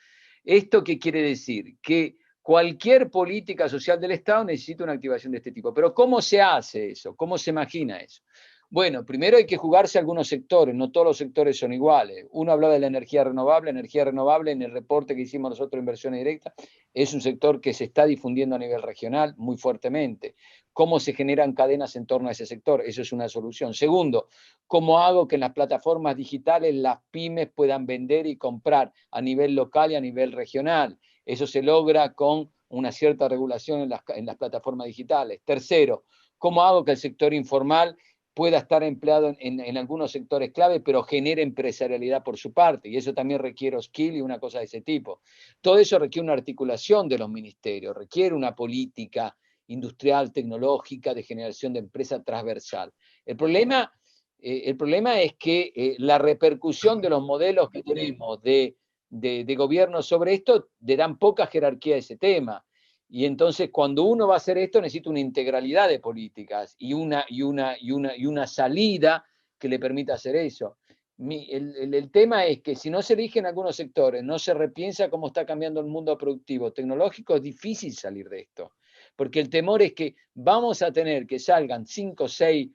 S3: ¿Esto qué quiere decir? Que cualquier política social del Estado necesita una activación de este tipo. Pero ¿cómo se hace eso? ¿Cómo se imagina eso? Bueno, primero hay que jugarse algunos sectores, no todos los sectores son iguales. Uno hablaba de la energía renovable en el reporte que hicimos nosotros, Inversiones Directas, es un sector que se está difundiendo a nivel regional muy fuertemente. ¿Cómo se generan cadenas en torno a ese sector? Eso es una solución. Segundo, ¿cómo hago que en las plataformas digitales las pymes puedan vender y comprar a nivel local y a nivel regional? Eso se logra con una cierta regulación en las plataformas digitales. Tercero, ¿cómo hago que el sector informal pueda estar empleado en algunos sectores clave, pero genere empresarialidad por su parte? Y eso también requiere skill y una cosa de ese tipo. Todo eso requiere una articulación de los ministerios, requiere una política industrial, tecnológica, de generación de empresa transversal. El problema es que la repercusión de los modelos que tenemos de gobierno sobre esto le dan poca jerarquía a ese tema. Y entonces cuando uno va a hacer esto necesita una integralidad de políticas y una salida que le permita hacer eso. El tema es que si no se eligen algunos sectores, no se repiensa cómo está cambiando el mundo productivo, tecnológico, es difícil salir de esto. Porque el temor es que vamos a tener que salgan 5 o 6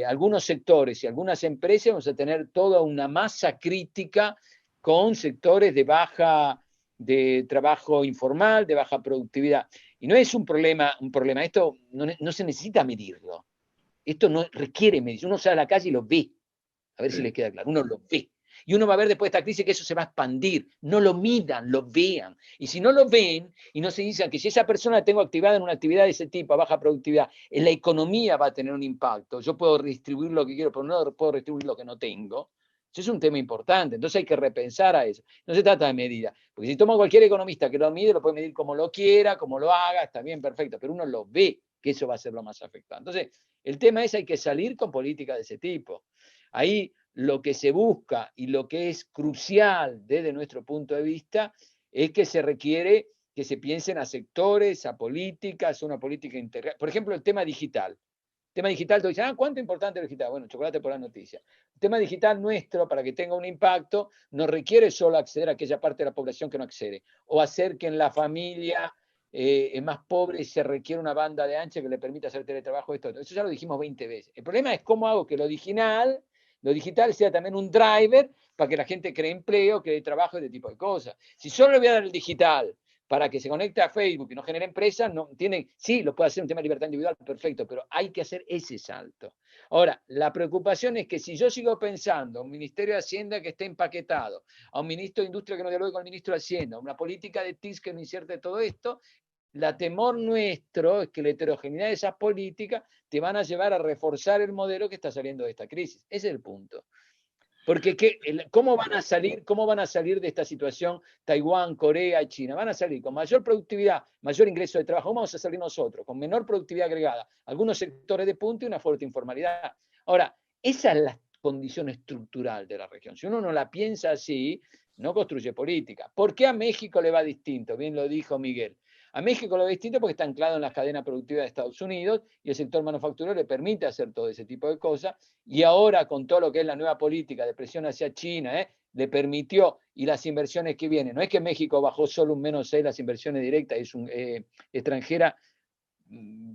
S3: algunos sectores y algunas empresas, vamos a tener toda una masa crítica con sectores de trabajo informal, de baja productividad. Y no es un problema, esto no se necesita medirlo. Esto no requiere medir. Uno sale a la calle y lo ve. A ver si les queda claro. Uno lo ve. Y uno va a ver después de esta crisis que eso se va a expandir. No lo midan, lo vean. Y si no lo ven y no se dicen que si esa persona la tengo activada en una actividad de ese tipo, a baja productividad, en la economía va a tener un impacto. Yo puedo redistribuir lo que quiero, pero no puedo redistribuir lo que no tengo. Eso es un tema importante. Entonces hay que repensar a eso. No se trata de medida. Porque si toma cualquier economista que lo mide, lo puede medir como lo quiera, como lo haga, está bien, perfecto. Pero uno lo ve, que eso va a ser lo más afectado. Entonces, el tema es hay que salir con políticas de ese tipo. Ahí lo que se busca y lo que es crucial desde nuestro punto de vista es que se requiere que se piensen a sectores, a políticas, una política integral. Por ejemplo, el tema digital. El tema digital, tú dices, ¿cuánto importante es el digital? Bueno, chocolate por la noticia. El tema digital nuestro, para que tenga un impacto, no requiere solo acceder a aquella parte de la población que no accede, o hacer que en la familia más pobre se requiere una banda de ancha que le permita hacer teletrabajo. Eso ya lo dijimos 20 veces. El problema es cómo hago que lo digital sea también un driver para que la gente cree empleo, cree trabajo y este tipo de cosas. Si solo le voy a dar el digital para que se conecte a Facebook y no genere empresas, sí, lo puede hacer un tema de libertad individual, perfecto, pero hay que hacer ese salto. Ahora, la preocupación es que si yo sigo pensando a un Ministerio de Hacienda que esté empaquetado, a un Ministro de Industria que no dialogue con el Ministro de Hacienda, a una política de TIC que no incierte todo esto, la temor nuestro es que la heterogeneidad de esas políticas te van a llevar a reforzar el modelo que está saliendo de esta crisis. Ese es el punto. Porque ¿cómo van a salir de esta situación Taiwán, Corea y China? Van a salir con mayor productividad, mayor ingreso de trabajo. ¿Cómo vamos a salir nosotros? Con menor productividad agregada, algunos sectores de punta y una fuerte informalidad. Ahora, esa es la condición estructural de la región. Si uno no la piensa así, no construye política. ¿Por qué a México le va distinto? Bien lo dijo Miguel. A México lo ve distinto porque está anclado en la cadena productiva de Estados Unidos y el sector manufacturero le permite hacer todo ese tipo de cosas. Y ahora, con todo lo que es la nueva política de presión hacia China, le permitió, y las inversiones que vienen, no es que México bajó solo un -6 las inversiones directas, es extranjera,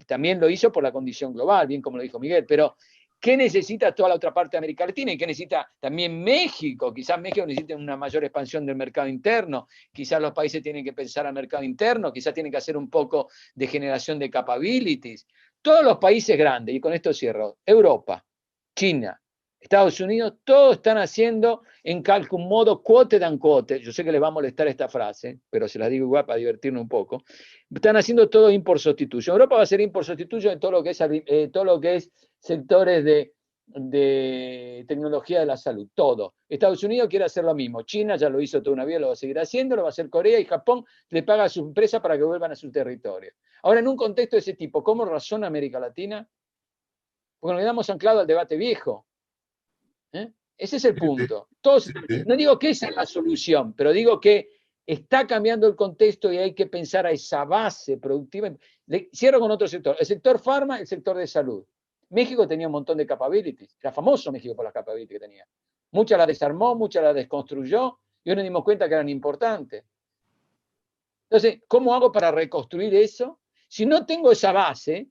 S3: también lo hizo por la condición global, bien como lo dijo Miguel, pero ¿qué necesita toda la otra parte de América Latina? ¿Y qué necesita también México? Quizás México necesite una mayor expansión del mercado interno, quizás los países tienen que pensar al mercado interno, quizás tienen que hacer un poco de generación de capabilities. Todos los países grandes, y con esto cierro, Europa, China, Estados Unidos, todos están haciendo en un modo quote dan quote. Yo sé que les va a molestar esta frase, pero se las digo igual para divertirnos un poco. Están haciendo todo import sustitution. Europa va a ser import sustitution en todo lo que es sectores de tecnología de la salud, todo. Estados Unidos quiere hacer lo mismo. China ya lo hizo toda una vida, lo va a seguir haciendo, lo va a hacer Corea, y Japón le paga a sus empresas para que vuelvan a su territorio. Ahora, en un contexto de ese tipo, ¿cómo razona América Latina? Porque nos quedamos anclados al debate viejo. Ese es el punto. No digo que esa es la solución, pero digo que está cambiando el contexto y hay que pensar a esa base productiva. Cierro con otro sector. El sector farma, el sector de salud. México tenía un montón de capabilities. Era famoso México por las capabilities que tenía. Muchas las desarmó, muchas las desconstruyó y hoy nos dimos cuenta que eran importantes. Entonces, ¿cómo hago para reconstruir eso? Si no tengo esa base,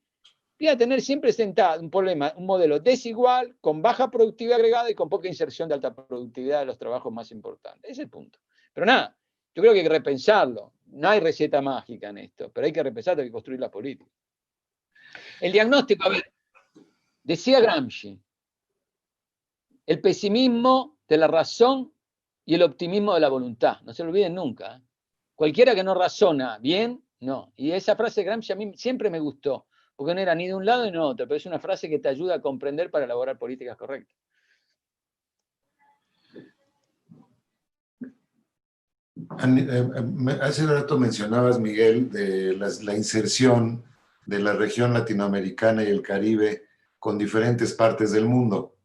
S3: voy a tener siempre sentado un problema, un modelo desigual, con baja productividad agregada y con poca inserción de alta productividad de los trabajos más importantes. Ese es el punto. Pero nada, yo creo que hay que repensarlo. No hay receta mágica en esto, pero hay que repensarlo, hay que construir la política. El diagnóstico, a ver, decía Gramsci, el pesimismo de la razón y el optimismo de la voluntad. No se lo olviden nunca. Cualquiera que no razona bien, no. Y esa frase de Gramsci a mí siempre me gustó, porque no era ni de un lado ni de otro, pero es una frase que te ayuda a comprender para elaborar políticas correctas.
S2: Hace rato mencionabas, Miguel, de la inserción de la región latinoamericana y el Caribe con diferentes partes del mundo.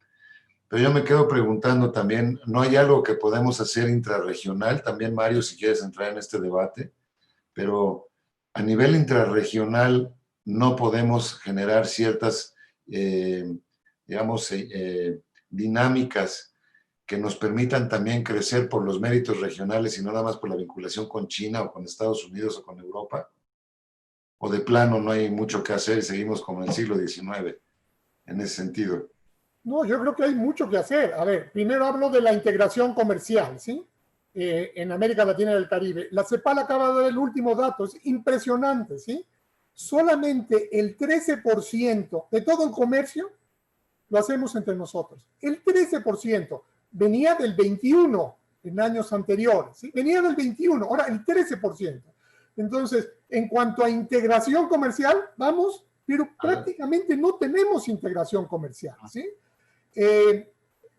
S2: Pero yo me quedo preguntando también, ¿no hay algo que podemos hacer intrarregional? También, Mario, si quieres entrar en este debate, pero a nivel intrarregional no podemos generar ciertas, dinámicas que nos permitan también crecer por los méritos regionales y no nada más por la vinculación con China o con Estados Unidos o con Europa. O de plano no hay mucho que hacer y seguimos como en el siglo XIX en ese sentido.
S5: No, yo creo que hay mucho que hacer. A ver, primero hablo de la integración comercial, ¿sí? En América Latina y el Caribe. La CEPAL acaba de dar el último dato, es impresionante, ¿sí? Solamente el 13% de todo el comercio lo hacemos entre nosotros. El 13% venía del 21% en años anteriores, ¿sí? Venía del 21%, ahora el 13%. Entonces, en cuanto a integración comercial, vamos, pero prácticamente no tenemos integración comercial, ¿sí?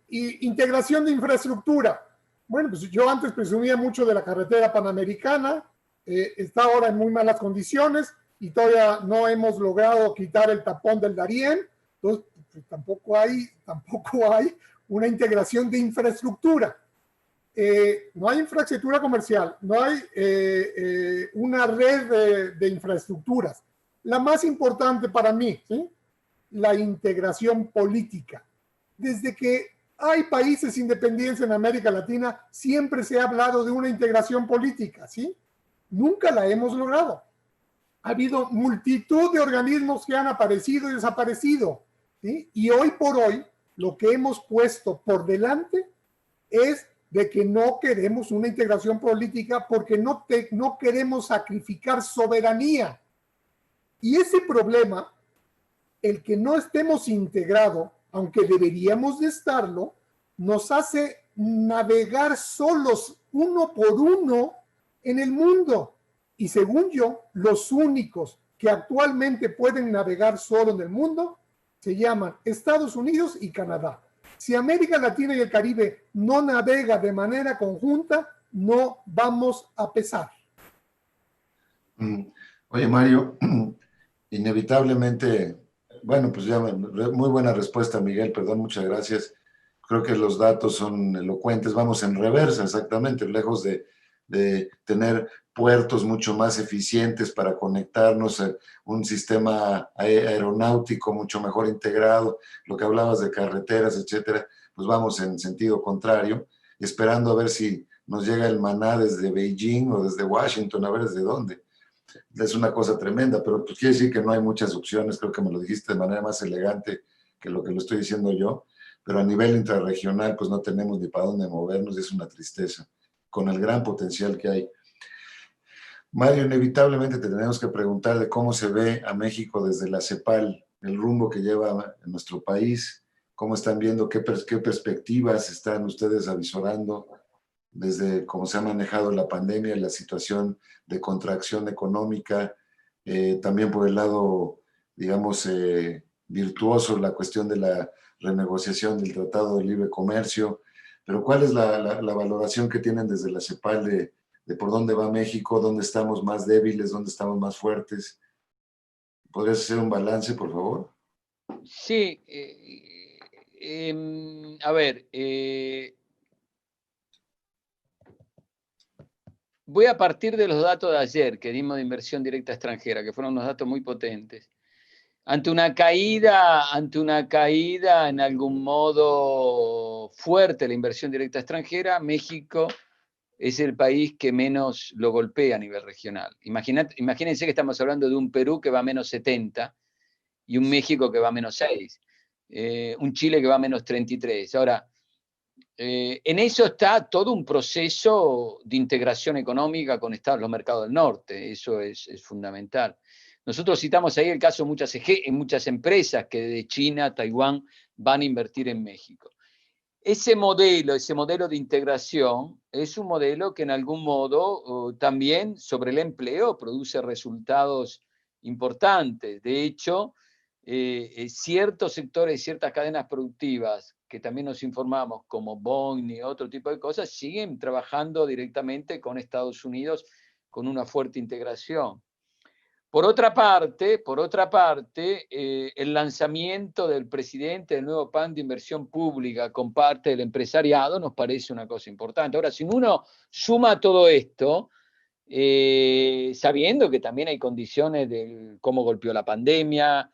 S5: Y integración de infraestructura. Bueno, pues yo antes presumía mucho de la carretera panamericana, está ahora en muy malas condiciones y todavía no hemos logrado quitar el tapón del Darién, entonces pues, tampoco hay una integración de infraestructura. No hay infraestructura comercial, no hay una red de infraestructuras. La más importante para mí, ¿sí? La integración política. Desde que hay países independientes en América Latina, siempre se ha hablado de una integración política, ¿sí? Nunca la hemos logrado. Ha habido multitud de organismos que han aparecido y desaparecido, ¿sí? Y hoy por hoy, lo que hemos puesto por delante es de que no queremos una integración política porque no queremos sacrificar soberanía. Y ese problema, el que no estemos integrados, aunque deberíamos de estarlo, nos hace navegar solos, uno por uno, en el mundo. Y según yo, los únicos que actualmente pueden navegar solo en el mundo se llaman Estados Unidos y Canadá. Si América Latina y el Caribe no navega de manera conjunta, no vamos a pesar.
S2: Oye, Mario, inevitablemente, bueno, pues ya muy buena respuesta, Miguel, perdón, muchas gracias. Creo que los datos son elocuentes, vamos en reversa, exactamente, lejos de tener puertos mucho más eficientes para conectarnos, un sistema aeronáutico mucho mejor integrado, lo que hablabas de carreteras, etcétera, pues vamos en sentido contrario, esperando a ver si nos llega el maná desde Beijing o desde Washington, a ver desde dónde. Es una cosa tremenda, pero pues quiere decir que no hay muchas opciones, creo que me lo dijiste de manera más elegante que lo estoy diciendo yo, pero a nivel intrarregional pues no tenemos ni para dónde movernos y es una tristeza, con el gran potencial que hay. Mario, inevitablemente te tenemos que preguntar de cómo se ve a México desde la CEPAL, el rumbo que lleva en nuestro país, cómo están viendo, qué perspectivas están ustedes avisorando desde cómo se ha manejado la pandemia, la situación de contracción económica, también por el lado, digamos, virtuoso, la cuestión de la renegociación del Tratado de Libre Comercio, pero ¿cuál es la valoración que tienen desde la CEPAL de por dónde va México, dónde estamos más débiles, dónde estamos más fuertes? ¿Podrías hacer un balance, por favor?
S3: Sí, a ver, voy a partir de los datos de ayer que dimos de inversión directa extranjera, que fueron unos datos muy potentes. Ante una caída en algún modo fuerte la inversión directa extranjera, México es el país que menos lo golpea a nivel regional. Imagínense que estamos hablando de un Perú que va a menos 70 y un México que va a menos 6, un Chile que va a menos 33. Ahora, en eso está todo un proceso de integración económica con los mercados del norte, eso es fundamental. Nosotros citamos ahí el caso de muchas empresas que de China, Taiwán, van a invertir en México. Ese modelo de integración es un modelo que en algún modo también sobre el empleo produce resultados importantes. De hecho, ciertos sectores, ciertas cadenas productivas que también nos informamos, como Boeing y otro tipo de cosas, siguen trabajando directamente con Estados Unidos con una fuerte integración. Por otra parte, el lanzamiento del presidente del nuevo plan de inversión pública con parte del empresariado nos parece una cosa importante. Ahora, si uno suma todo esto, sabiendo que también hay condiciones de cómo golpeó la pandemia,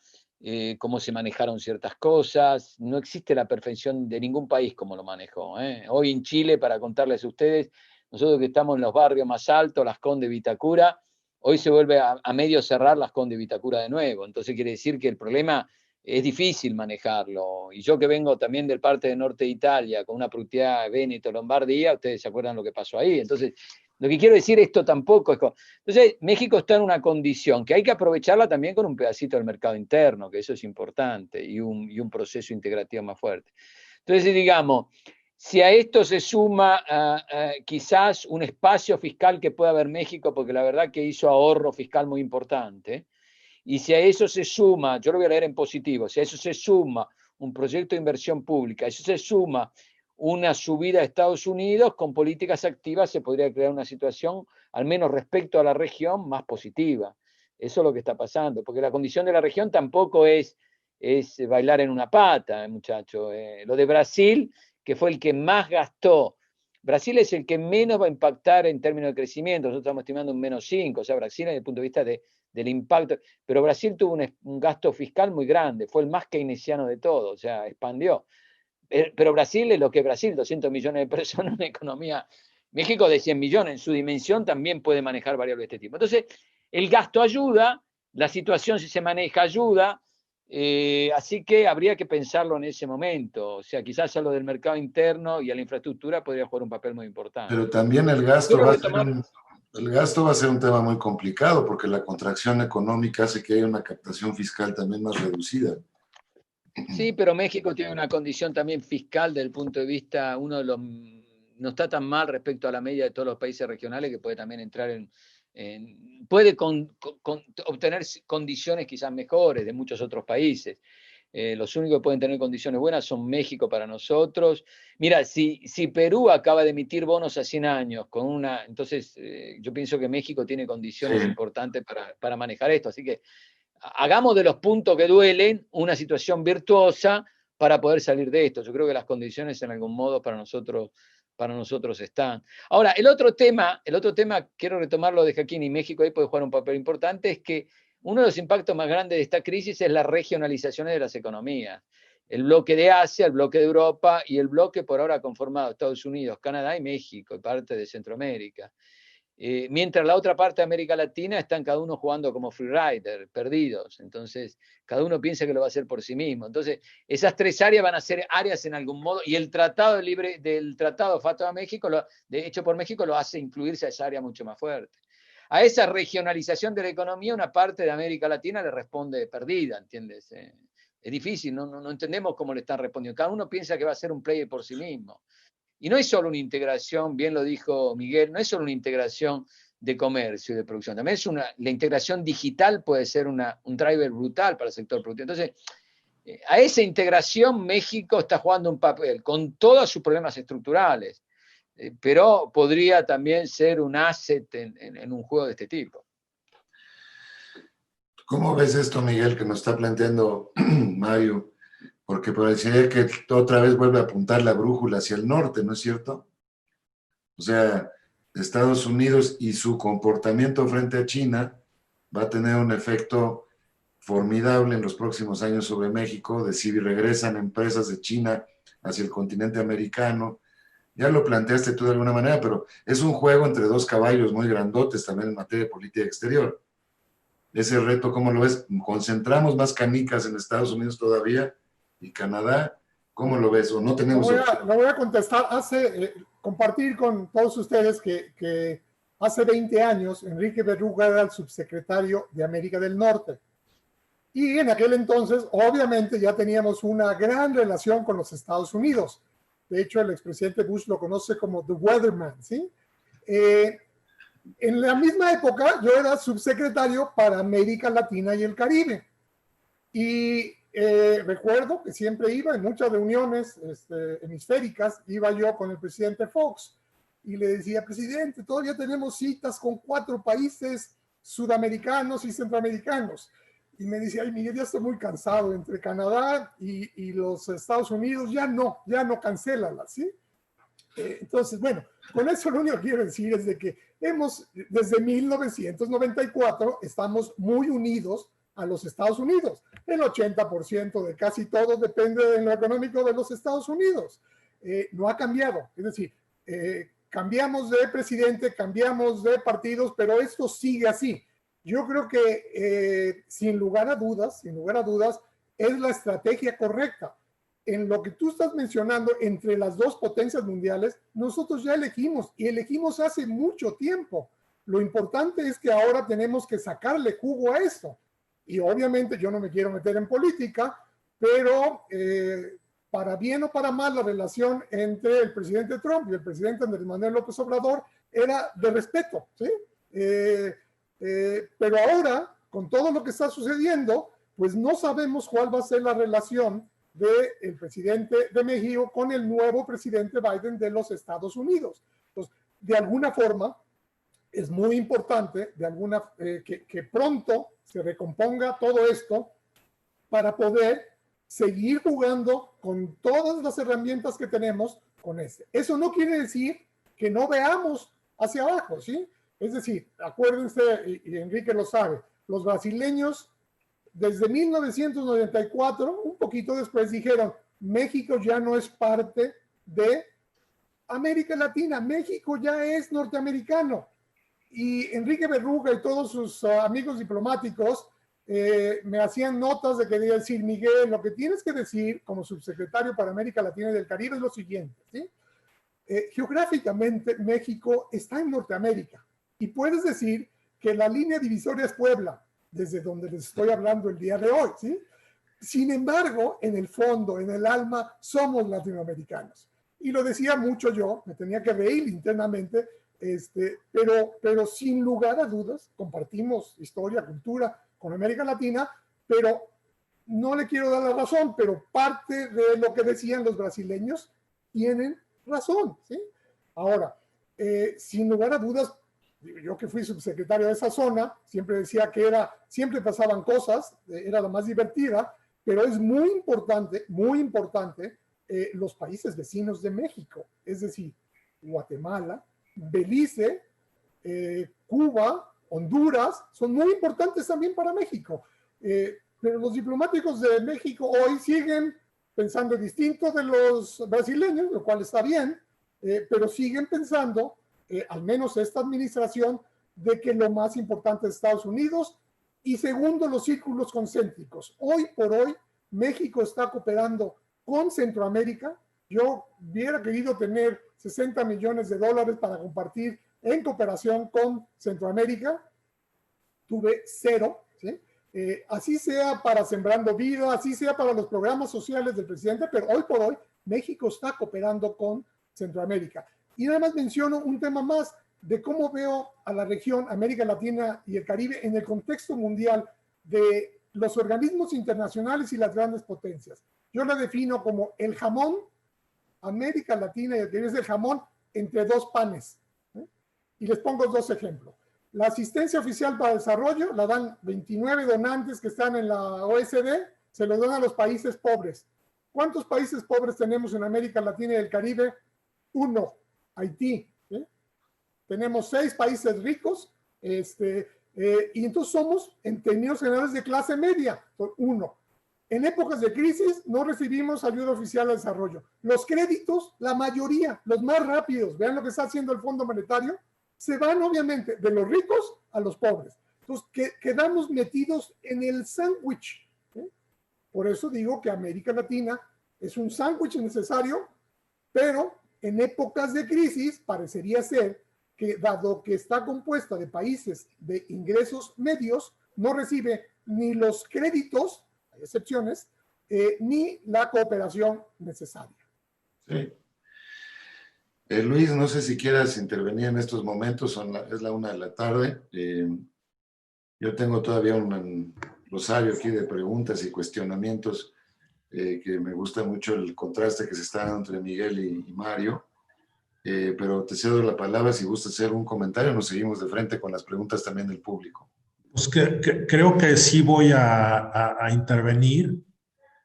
S3: cómo se manejaron ciertas cosas, no existe la perfección de ningún país como lo manejó. Hoy en Chile, para contarles a ustedes, nosotros que estamos en los barrios más altos, Las Condes, Vitacura, hoy se vuelve a medio cerrar Las Condes, Vitacura de nuevo. Entonces quiere decir que el problema es difícil manejarlo. Y yo que vengo también del parte del norte de Italia, con una productividad de Véneto, Lombardía, ustedes se acuerdan lo que pasó ahí. Entonces, lo que quiero decir, esto tampoco es... Entonces, México está en una condición que hay que aprovecharla también con un pedacito del mercado interno, que eso es importante, y un proceso integrativo más fuerte. Entonces, digamos, si a esto se suma quizás un espacio fiscal que pueda haber México, porque la verdad que hizo ahorro fiscal muy importante, y si a eso se suma, yo lo voy a leer en positivo, si a eso se suma un proyecto de inversión pública, a eso se suma una subida a Estados Unidos, con políticas activas se podría crear una situación, al menos respecto a la región, más positiva. Eso es lo que está pasando, porque la condición de la región tampoco es bailar en una pata, muchachos. Lo de Brasil, que fue el que más gastó. Brasil es el que menos va a impactar en términos de crecimiento. Nosotros estamos estimando un menos 5, o sea, Brasil desde el punto de vista del impacto. Pero Brasil tuvo un gasto fiscal muy grande, fue el más keynesiano de todo, o sea, expandió. Pero Brasil es lo que es Brasil, 200 millones de personas, una economía. México de 100 millones, en su dimensión también puede manejar variables de este tipo. Entonces, el gasto ayuda, la situación si se maneja ayuda, así que habría que pensarlo en ese momento. O sea, quizás a lo del mercado interno y a la infraestructura podría jugar un papel muy importante.
S2: Pero también el gasto va a ser un tema muy complicado porque la contracción económica hace que haya una captación fiscal también más reducida.
S3: Sí, pero México tiene una condición también fiscal desde el punto de vista, no está tan mal respecto a la media de todos los países regionales, que puede también entrar puede obtener condiciones quizás mejores de muchos otros países. Los únicos que pueden tener condiciones buenas son México para nosotros. Mira, si Perú acaba de emitir bonos a 100 años, entonces yo pienso que México tiene condiciones importantes para manejar esto. Así que hagamos de los puntos que duelen una situación virtuosa para poder salir de esto. Yo creo que las condiciones en algún modo para nosotros están. Ahora, el otro tema, quiero retomarlo de Joaquín, y México ahí puede jugar un papel importante, es que uno de los impactos más grandes de esta crisis es la regionalización de las economías. El bloque de Asia, el bloque de Europa y el bloque por ahora conformado Estados Unidos, Canadá y México, y parte de Centroamérica. Mientras la otra parte de América Latina están cada uno jugando como freerider, perdidos. Entonces, cada uno piensa que lo va a hacer por sí mismo. Entonces, esas tres áreas van a ser áreas en algún modo, y el tratado del tratado FATO a México, hecho por México, lo hace incluirse a esa área mucho más fuerte. A esa regionalización de la economía, una parte de América Latina le responde perdida, ¿entiendes? Es difícil, no entendemos cómo le están respondiendo. Cada uno piensa que va a ser un player por sí mismo. Y no es solo una integración, bien lo dijo Miguel, no es solo una integración de comercio y de producción, también la integración digital puede ser un driver brutal para el sector productivo. Entonces, a esa integración México está jugando un papel con todos sus problemas estructurales, pero podría también ser un asset en un juego de este tipo.
S2: ¿Cómo ves esto, Miguel, que nos está planteando Mario? Porque parecería que otra vez vuelve a apuntar la brújula hacia el norte, ¿no es cierto? O sea, Estados Unidos y su comportamiento frente a China va a tener un efecto formidable en los próximos años sobre México, de si regresan empresas de China hacia el continente americano. Ya lo planteaste tú de alguna manera, pero es un juego entre dos caballos muy grandotes también en materia de política exterior. Ese reto, ¿cómo lo ves? ¿Concentramos más canicas en Estados Unidos todavía y Canadá? ¿Cómo lo ves? ¿O no tenemos opción?
S5: Lo voy a contestar. Compartir con todos ustedes que hace 20 años Enrique Berruga era el subsecretario de América del Norte. Y en aquel entonces, obviamente, ya teníamos una gran relación con los Estados Unidos. De hecho, el expresidente Bush lo conoce como The Weatherman, ¿sí? En la misma época, yo era subsecretario para América Latina y el Caribe. Y recuerdo que siempre iba en muchas reuniones hemisféricas, iba yo con el presidente Fox y le decía, presidente, todavía tenemos citas con 4 países sudamericanos y centroamericanos. Y me decía, ay, Miguel, ya estoy muy cansado, entre Canadá y los Estados Unidos, ya no, cancélalas, ¿sí? Entonces, bueno, con eso lo único que quiero decir es de que desde 1994, estamos muy unidos a los Estados Unidos. El 80% de casi todo depende de lo económico de los Estados Unidos. No ha cambiado, es decir, cambiamos de presidente, cambiamos de partidos, pero esto sigue así. Yo creo que sin lugar a dudas, es la estrategia correcta. En lo que tú estás mencionando, entre las dos potencias mundiales, nosotros ya elegimos, y elegimos hace mucho tiempo. Lo importante es que ahora tenemos que sacarle jugo a esto. Y obviamente yo no me quiero meter en política, pero para bien o para mal, la relación entre el presidente Trump y el presidente Andrés Manuel López Obrador era de respeto, ¿sí? Pero ahora, con todo lo que está sucediendo, pues no sabemos cuál va a ser la relación del presidente de México con el nuevo presidente Biden de los Estados Unidos. Entonces, de alguna forma, es muy importante que pronto se recomponga todo esto para poder seguir jugando con todas las herramientas que tenemos con este. Eso no quiere decir que no veamos hacia abajo, ¿sí? Es decir, acuérdense, y Enrique lo sabe, los brasileños desde 1994, un poquito después, dijeron, México ya no es parte de América Latina, México ya es norteamericano. Y Enrique Berruga y todos sus amigos diplomáticos me hacían notas de que quería decir, Miguel, lo que tienes que decir como subsecretario para América Latina y del Caribe es lo siguiente, ¿sí? Geográficamente, México está en Norteamérica y puedes decir que la línea divisoria es Puebla, desde donde les estoy hablando el día de hoy, ¿sí? Sin embargo, en el fondo, en el alma, somos latinoamericanos. Y lo decía mucho yo, me tenía que reír internamente, pero sin lugar a dudas, compartimos historia, cultura con América Latina, pero no le quiero dar la razón, pero parte de lo que decían los brasileños tienen razón, ¿sí? Ahora, sin lugar a dudas, yo que fui subsecretario de esa zona, siempre decía que siempre pasaban cosas, era la más divertida, pero es muy importante los países vecinos de México, es decir, Guatemala, Belice, Cuba, Honduras, son muy importantes también para México. Pero los diplomáticos de México hoy siguen pensando distinto de los brasileños, lo cual está bien, pero siguen pensando, al menos esta administración, de que lo más importante es Estados Unidos y segundo, los círculos concéntricos. Hoy por hoy, México está cooperando con Centroamérica. Yo hubiera querido tener 60 millones de dólares para compartir en cooperación con Centroamérica. Tuve 0, ¿sí? Así sea para Sembrando Vida, así sea para los programas sociales del presidente, pero hoy por hoy México está cooperando con Centroamérica. Y nada más menciono un tema más de cómo veo a la región América Latina y el Caribe en el contexto mundial de los organismos internacionales y las grandes potencias. Yo la defino como el jamón, América Latina y el Caribe es el jamón entre dos panes. Y les pongo 2 ejemplos. La asistencia oficial para el desarrollo la dan 29 donantes que están en la OSD, se lo dan a los países pobres. ¿Cuántos países pobres tenemos en América Latina y el Caribe? 1, Haití. Tenemos 6 países ricos, y entonces somos, en términos generales, de clase media. 1. En épocas de crisis no recibimos ayuda oficial al desarrollo. Los créditos, la mayoría, los más rápidos, vean lo que está haciendo el Fondo Monetario, se van obviamente de los ricos a los pobres. Entonces quedamos metidos en el sándwich. Por eso digo que América Latina es un sándwich necesario, pero en épocas de crisis parecería ser que, dado que está compuesta de países de ingresos medios, no recibe ni los créditos, hay excepciones, ni la cooperación necesaria.
S2: Sí. Luis, no sé si quieras intervenir en estos momentos, es la 1 de la tarde. Yo tengo todavía un rosario aquí de preguntas y cuestionamientos, que me gusta mucho el contraste que se está dando entre Miguel y Mario, pero te cedo la palabra si gustas hacer un comentario. Nos seguimos de frente con las preguntas también del público.
S1: Pues creo que sí voy a intervenir,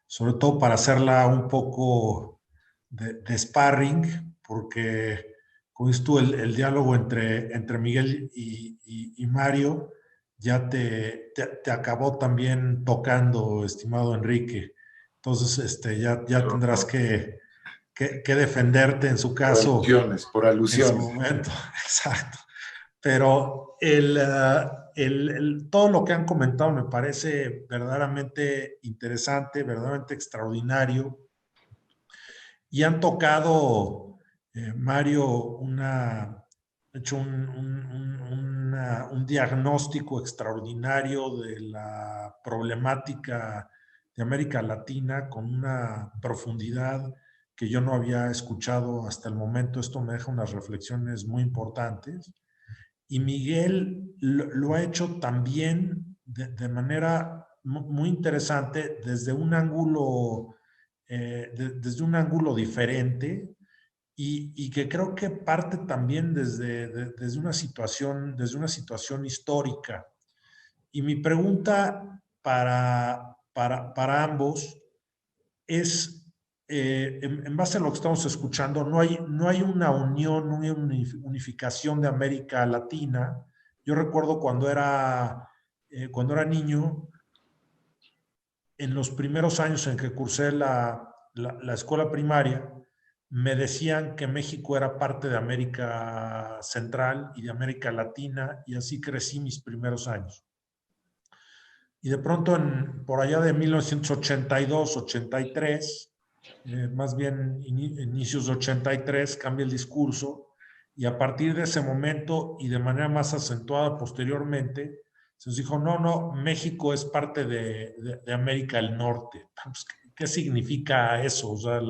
S1: sobre todo para hacerla un poco de sparring, porque con esto el diálogo entre Miguel y Mario ya te acabó también tocando, estimado Enrique. Entonces, ya tendrás que defenderte en su caso.
S2: Por alusiones.
S1: En su momento, exacto. Pero todo lo que han comentado me parece verdaderamente interesante, verdaderamente extraordinario. Y han tocado, Mario, hecho un diagnóstico extraordinario de la problemática de América Latina con una profundidad que yo no había escuchado hasta el momento. Esto me deja unas reflexiones muy importantes. Y Miguel lo ha hecho también de manera muy interesante desde un ángulo diferente, y que creo que parte también desde una situación histórica. Y mi pregunta para ambos es, en base a lo que estamos escuchando, no hay una unión, no hay una unificación de América Latina. Yo recuerdo cuando era niño, en los primeros años en que cursé la escuela primaria, me decían que México era parte de América Central y de América Latina, y así crecí mis primeros años. Y de pronto, por allá de 1982, 83, más bien inicios de 83, cambia el discurso, y a partir de ese momento y de manera más acentuada posteriormente, se nos dijo, no, México es parte de América del Norte. ¿Qué significa eso? O sea,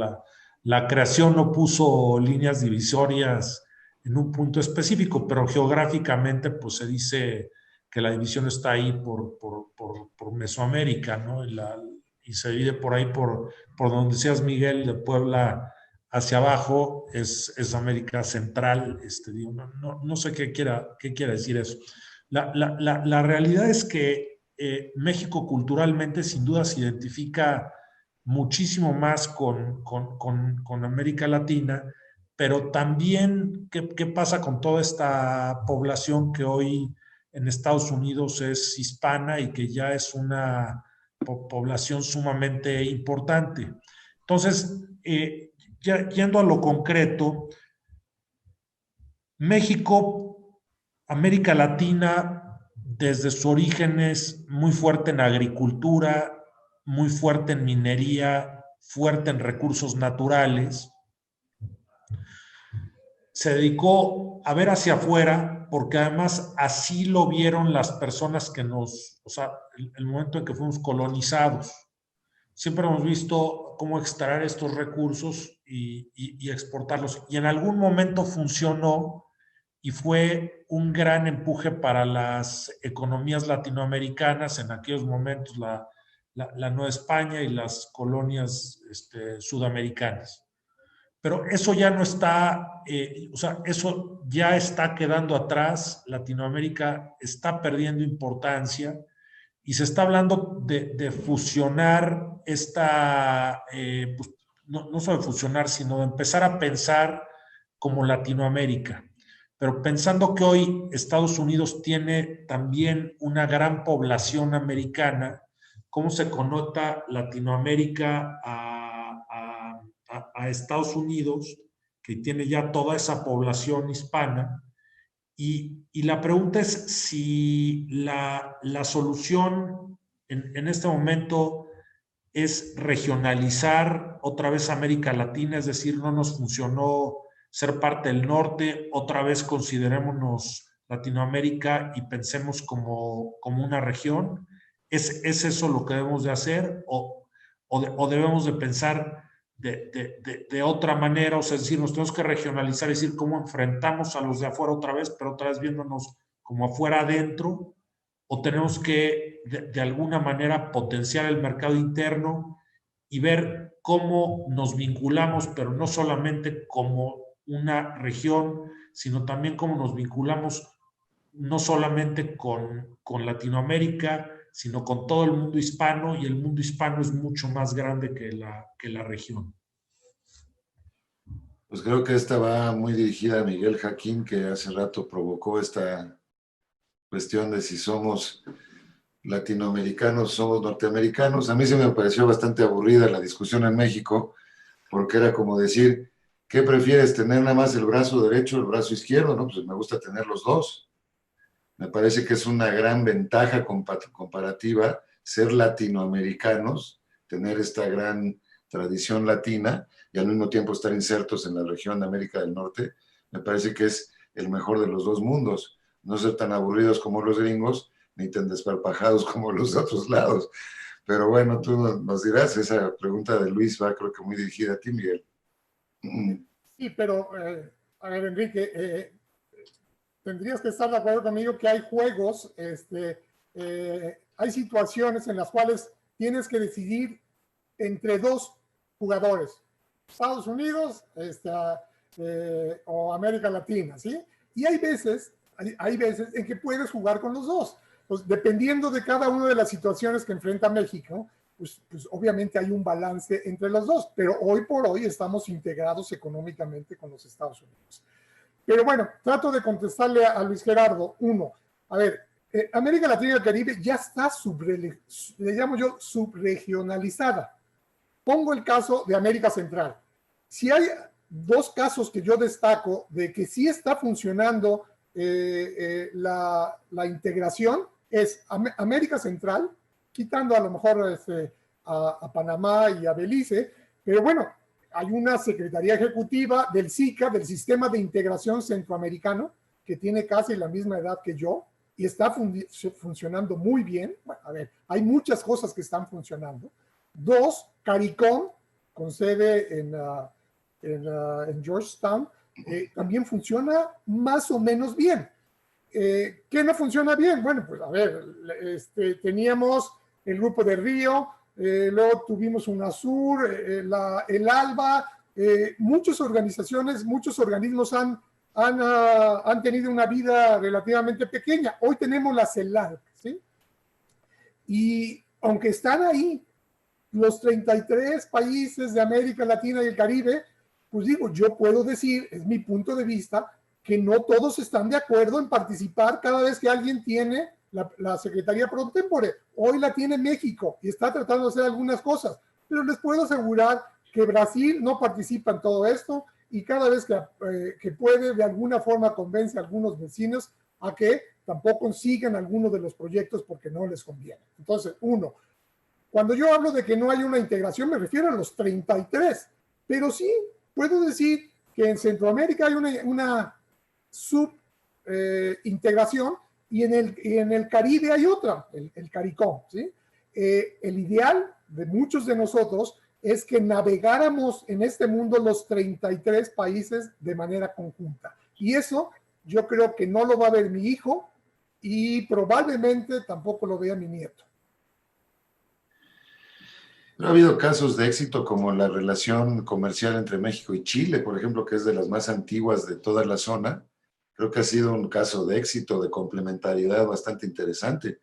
S1: la creación no puso líneas divisorias en un punto específico, pero geográficamente pues se dice que la división está ahí por Mesoamérica, ¿no? y se divide por ahí, por donde decías, Miguel, de Puebla hacia abajo, es América Central. Digo, no sé qué quiera decir eso. La realidad es que México culturalmente sin duda se identifica muchísimo más con América Latina, pero también ¿qué pasa con toda esta población que hoy en Estados Unidos es hispana y que ya es una población sumamente importante? Entonces, yendo a lo concreto, México, América Latina, desde sus orígenes, muy fuerte en agricultura, muy fuerte en minería, fuerte en recursos naturales, se dedicó a ver hacia afuera, porque además así lo vieron las personas que o sea, el momento en que fuimos colonizados. Siempre hemos visto cómo extraer estos recursos y exportarlos. Y en algún momento funcionó y fue un gran empuje para las economías latinoamericanas, en aquellos momentos la Nueva España y las colonias sudamericanas. Pero eso ya no está, o sea, eso ya está quedando atrás. Latinoamérica está perdiendo importancia y se está hablando de fusionar pues, no solo de fusionar, sino de empezar a pensar como Latinoamérica. Pero pensando que hoy Estados Unidos tiene también una gran población americana, ¿cómo se connota Latinoamérica a Estados Unidos, que tiene ya toda esa población hispana? Y la pregunta es si la solución en este momento es regionalizar otra vez América Latina, es decir, no nos funcionó ser parte del norte, otra vez considerémonos Latinoamérica y pensemos como una región. ¿Es eso lo que debemos de hacer o debemos de pensar de otra manera? O sea, es decir, nos tenemos que regionalizar, es decir, cómo enfrentamos a los de afuera otra vez, pero otra vez viéndonos como afuera adentro, o tenemos que de alguna manera potenciar el mercado interno y ver cómo nos vinculamos, pero no solamente como una región, sino también cómo nos vinculamos no solamente con Latinoamérica, sino con todo el mundo hispano, y el mundo hispano es mucho más grande que la región.
S2: Pues creo que esta va muy dirigida a Miguel Jaquín, que hace rato provocó esta cuestión de si somos latinoamericanos, somos norteamericanos. A mí se me pareció bastante aburrida la discusión en México, porque era como decir, ¿qué prefieres, tener nada más el brazo derecho o el brazo izquierdo? No, pues me gusta tener los dos. Me parece que es una gran ventaja comparativa ser latinoamericanos, tener esta gran tradición latina y al mismo tiempo estar insertos en la región de América del Norte. Me parece que es el mejor de los dos mundos. No ser tan aburridos como los gringos, ni tan desparpajados como los de otros lados. Pero bueno, tú nos dirás, esa pregunta de Luis va creo que muy dirigida a ti, Miguel.
S5: Sí, pero a ver, Enrique, tendrías que estar de acuerdo conmigo que hay juegos, hay situaciones en las cuales tienes que decidir entre dos jugadores, Estados Unidos o América Latina, ¿sí? Y hay veces en que puedes jugar con los dos. Pues, dependiendo de cada una de las situaciones que enfrenta México, pues obviamente hay un balance entre los dos, pero hoy por hoy estamos integrados económicamente con los Estados Unidos. Pero bueno, trato de contestarle a Luis Gerardo. Uno, a ver, América Latina y el Caribe ya está le llamo yo subregionalizada. Pongo el caso de América Central. Si hay dos casos que yo destaco de que sí está funcionando la integración, es América Central, quitando a lo mejor a Panamá y a Belice, pero bueno, hay una Secretaría Ejecutiva del SICA, del Sistema de Integración Centroamericano, que tiene casi la misma edad que yo y está funcionando muy bien. Bueno, a ver, hay muchas cosas que están funcionando. Dos, CARICOM, con sede en Georgetown, también funciona más o menos bien. ¿Qué no funciona bien? Bueno, pues a ver, teníamos el Grupo de Río, luego tuvimos UNASUR, el ALBA, muchas organizaciones, muchos organismos han tenido una vida relativamente pequeña. Hoy tenemos la CELAC, ¿sí? Y aunque están ahí los 33 países de América Latina y el Caribe, pues digo, yo puedo decir, es mi punto de vista, que no todos están de acuerdo en participar cada vez que alguien tiene la Secretaría Pro Tempore. Hoy la tiene México y está tratando de hacer algunas cosas, pero les puedo asegurar que Brasil no participa en todo esto y cada vez que puede, de alguna forma convence a algunos vecinos a que tampoco sigan algunos de los proyectos porque no les conviene. Entonces, uno, cuando yo hablo de que no hay una integración, me refiero a los 33, pero sí puedo decir que en Centroamérica hay una subintegración y en el Caribe hay otra, el CARICOM, ¿sí? El ideal de muchos de nosotros es que navegáramos en este mundo los 33 países de manera conjunta. Y eso yo creo que no lo va a ver mi hijo y probablemente tampoco lo vea mi nieto.
S2: Ha habido casos de éxito como la relación comercial entre México y Chile, por ejemplo, que es de las más antiguas de toda la zona. Creo que ha sido un caso de éxito, de complementariedad bastante interesante.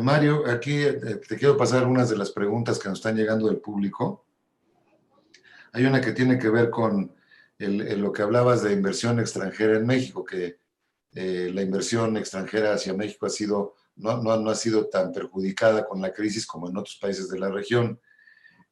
S2: Mario, aquí te quiero pasar algunas de las preguntas que nos están llegando del público. Hay una que tiene que ver con lo que hablabas de inversión extranjera en México, que la inversión extranjera hacia México no ha sido tan perjudicada con la crisis como en otros países de la región.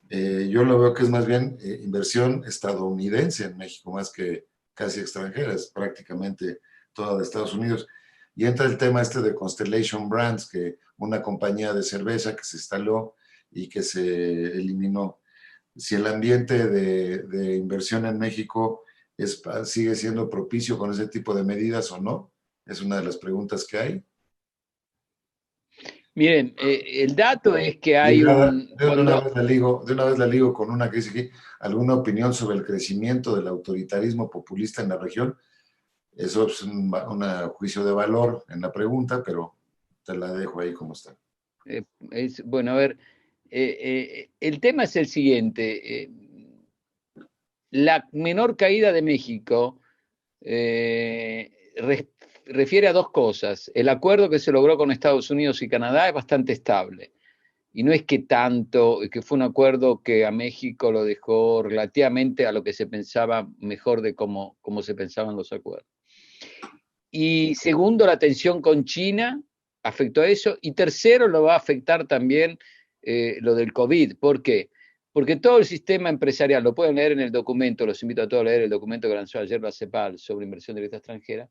S2: Yo lo veo que es más bien inversión estadounidense en México, más que casi extranjera, es prácticamente toda de Estados Unidos. Y entra el tema este de Constellation Brands, que una compañía de cerveza que se instaló y que se eliminó. Si el ambiente de inversión en México sigue siendo propicio con ese tipo de medidas o no, es una de las preguntas que hay.
S3: Miren, el dato es que hay
S2: de una vez la ligo con una crisis aquí. ¿Alguna opinión sobre el crecimiento del autoritarismo populista en la región? Eso es un juicio de valor en la pregunta, pero te la dejo ahí como está.
S3: Bueno, a ver, el tema es el siguiente. La menor caída de México refiere a dos cosas. El acuerdo que se logró con Estados Unidos y Canadá es bastante estable. Y no es que fue un acuerdo que a México lo dejó relativamente a lo que se pensaba mejor de cómo se pensaban los acuerdos. Y segundo, la tensión con China afectó a eso. Y tercero, lo va a afectar también lo del COVID. ¿Por qué? Porque todo el sistema empresarial, lo pueden leer en el documento, los invito a todos a leer el documento que lanzó ayer la CEPAL sobre inversión directa extranjera.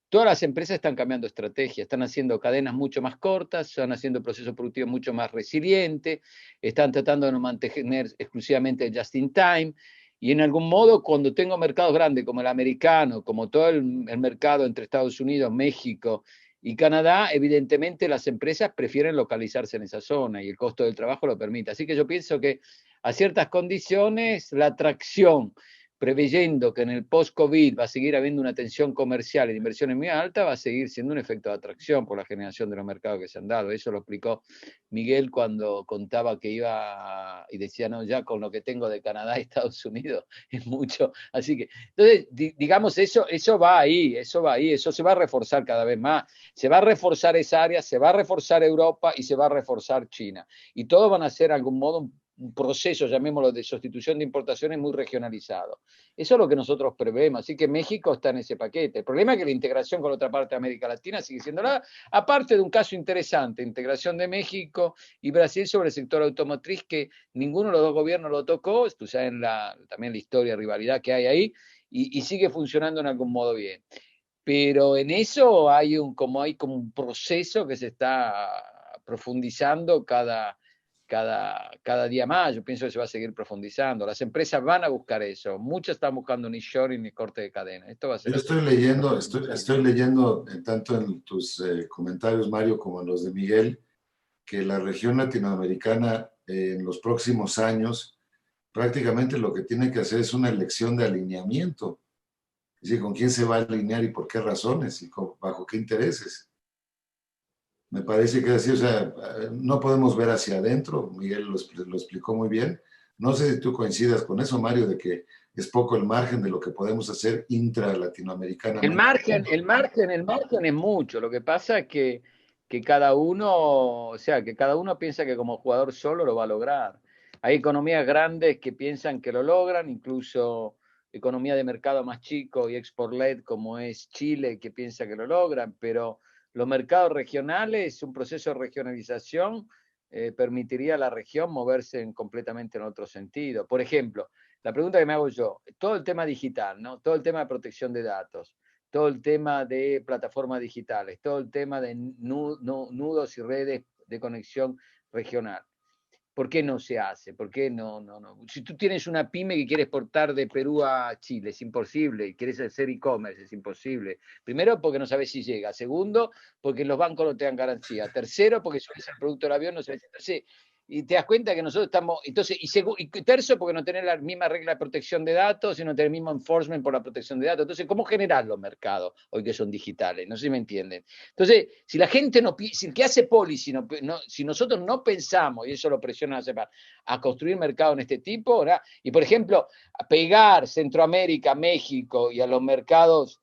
S3: Todas las empresas están cambiando estrategia, están haciendo cadenas mucho más cortas, están haciendo procesos productivos mucho más resilientes, están tratando de no mantener exclusivamente el just in time, y en algún modo cuando tengo mercados grandes como el americano, como todo el mercado entre Estados Unidos, México y Canadá, evidentemente las empresas prefieren localizarse en esa zona y el costo del trabajo lo permite. Así que yo pienso que a ciertas condiciones la atracción, preveyendo que en el post-COVID va a seguir habiendo una tensión comercial y de inversiones muy alta, va a seguir siendo un efecto de atracción por la generación de los mercados que se han dado. Eso lo explicó Miguel cuando contaba que iba y decía, no, ya con lo que tengo de Canadá y Estados Unidos es mucho. Así que, entonces, digamos, eso va ahí, eso se va a reforzar cada vez más. Se va a reforzar esa área, se va a reforzar Europa y se va a reforzar China. Y todos van a ser, de algún modo, un proceso, llamémoslo, de sustitución de importaciones muy regionalizado. Eso es lo que nosotros prevemos, así que México está en ese paquete. El problema es que la integración con otra parte de América Latina sigue siendo nada, aparte de un caso interesante, integración de México y Brasil sobre el sector automotriz, que ninguno de los dos gobiernos lo tocó, tú sabes también la historia, rivalidad que hay ahí, y sigue funcionando en algún modo bien. Pero en eso hay como un proceso que se está profundizando cada día más. Yo pienso que se va a seguir profundizando. Las empresas van a buscar eso. Muchas están buscando nearshoring y corte de cadena. Esto va a ser.
S2: Yo estoy leyendo tanto en tus comentarios, Mario, como en los de Miguel, que la región latinoamericana en los próximos años prácticamente lo que tiene que hacer es una elección de alineamiento. Es decir, con quién se va a alinear y por qué razones y bajo qué intereses. Me parece que así, o sea, no podemos ver hacia adentro. Miguel lo explicó muy bien. No sé si tú coincidas con eso, Mario, de que es poco el margen de lo que podemos hacer intra-latinoamericanamente.
S3: El margen es mucho. Lo que pasa es que cada uno, o sea, que cada uno piensa que como jugador solo lo va a lograr. Hay economías grandes que piensan que lo logran, incluso economía de mercado más chico y export-led como es Chile, que piensa que lo logran, pero los mercados regionales, un proceso de regionalización permitiría a la región moverse completamente en otro sentido. Por ejemplo, la pregunta que me hago yo, todo el tema digital, ¿no? Todo el tema de protección de datos, todo el tema de plataformas digitales, todo el tema de nudos y redes de conexión regional. ¿Por qué no se hace? ¿Por qué no? Si tú tienes una pyme que quiere exportar de Perú a Chile, es imposible. Y quieres hacer e-commerce, es imposible. Primero, porque no sabes si llega. Segundo, porque los bancos no te dan garantía. Tercero, porque subes el producto del avión, no sabes. Entonces, y te das cuenta que nosotros estamos. Entonces, y tercio, porque no tenés la misma regla de protección de datos y no tenés el mismo enforcement por la protección de datos. Entonces, ¿cómo generar los mercados hoy que son digitales? No sé si me entienden. Entonces, si la gente no, si el que hace policy, si nosotros no pensamos, y eso lo presiona a construir mercado en este tipo, ¿verdad? Y por ejemplo, a pegar Centroamérica, México y a los mercados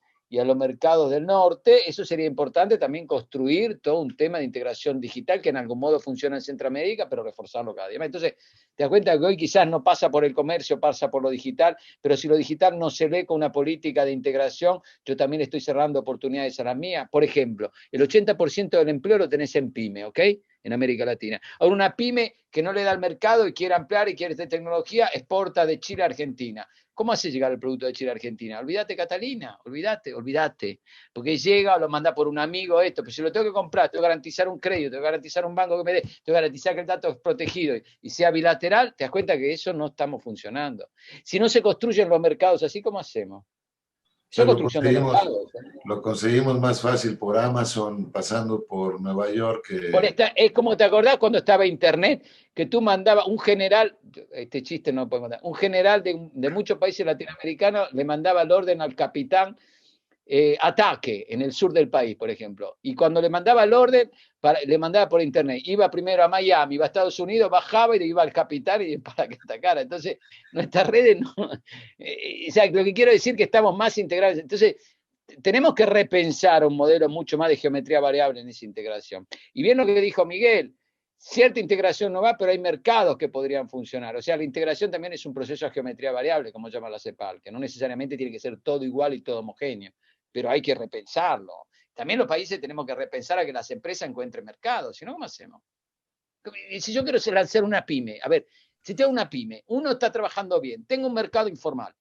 S3: del norte, eso sería importante también construir todo un tema de integración digital que en algún modo funciona en Centroamérica, pero reforzarlo cada día más. Entonces, te das cuenta que hoy quizás no pasa por el comercio, pasa por lo digital, pero si lo digital no se ve con una política de integración, yo también estoy cerrando oportunidades a la mía. Por ejemplo, el 80% del empleo lo tenés en pyme, ¿ok? En América Latina. Ahora, una pyme que no le da al mercado y quiere ampliar y quiere hacer tecnología, exporta de Chile a Argentina. ¿Cómo hace llegar el producto de Chile a Argentina? Olvídate, Catalina, olvídate. Porque llega o lo manda por un amigo esto, pero si lo tengo que comprar, tengo que garantizar un crédito, tengo que garantizar un banco que me dé, tengo que garantizar que el dato es protegido y sea bilateral, te das cuenta que eso no estamos funcionando. Si no se construyen los mercados así, ¿cómo hacemos? Eso es construcción de mercados.
S2: Lo conseguimos más fácil por Amazon, pasando por Nueva York.
S3: Es como te acordás cuando estaba Internet, que tú mandabas un general, este chiste no puedo mandar, un general de muchos países latinoamericanos le mandaba el orden al capitán ataque en el sur del país, por ejemplo. Y cuando le mandaba el orden, le mandaba por Internet. Iba primero a Miami, iba a Estados Unidos, bajaba y le iba al capitán y para que atacara. Entonces, nuestras redes no... o sea, lo que quiero decir es que estamos más integrados. Entonces, tenemos que repensar un modelo mucho más de geometría variable en esa integración. Y bien lo que dijo Miguel, cierta integración no va, pero hay mercados que podrían funcionar. O sea, la integración también es un proceso de geometría variable, como llama la CEPAL, que no necesariamente tiene que ser todo igual y todo homogéneo, pero hay que repensarlo. También los países tenemos que repensar a que las empresas encuentren mercados, si no, ¿cómo hacemos? Si yo quiero lanzar una pyme, a ver, si tengo una pyme, uno está trabajando bien, tengo un mercado informal,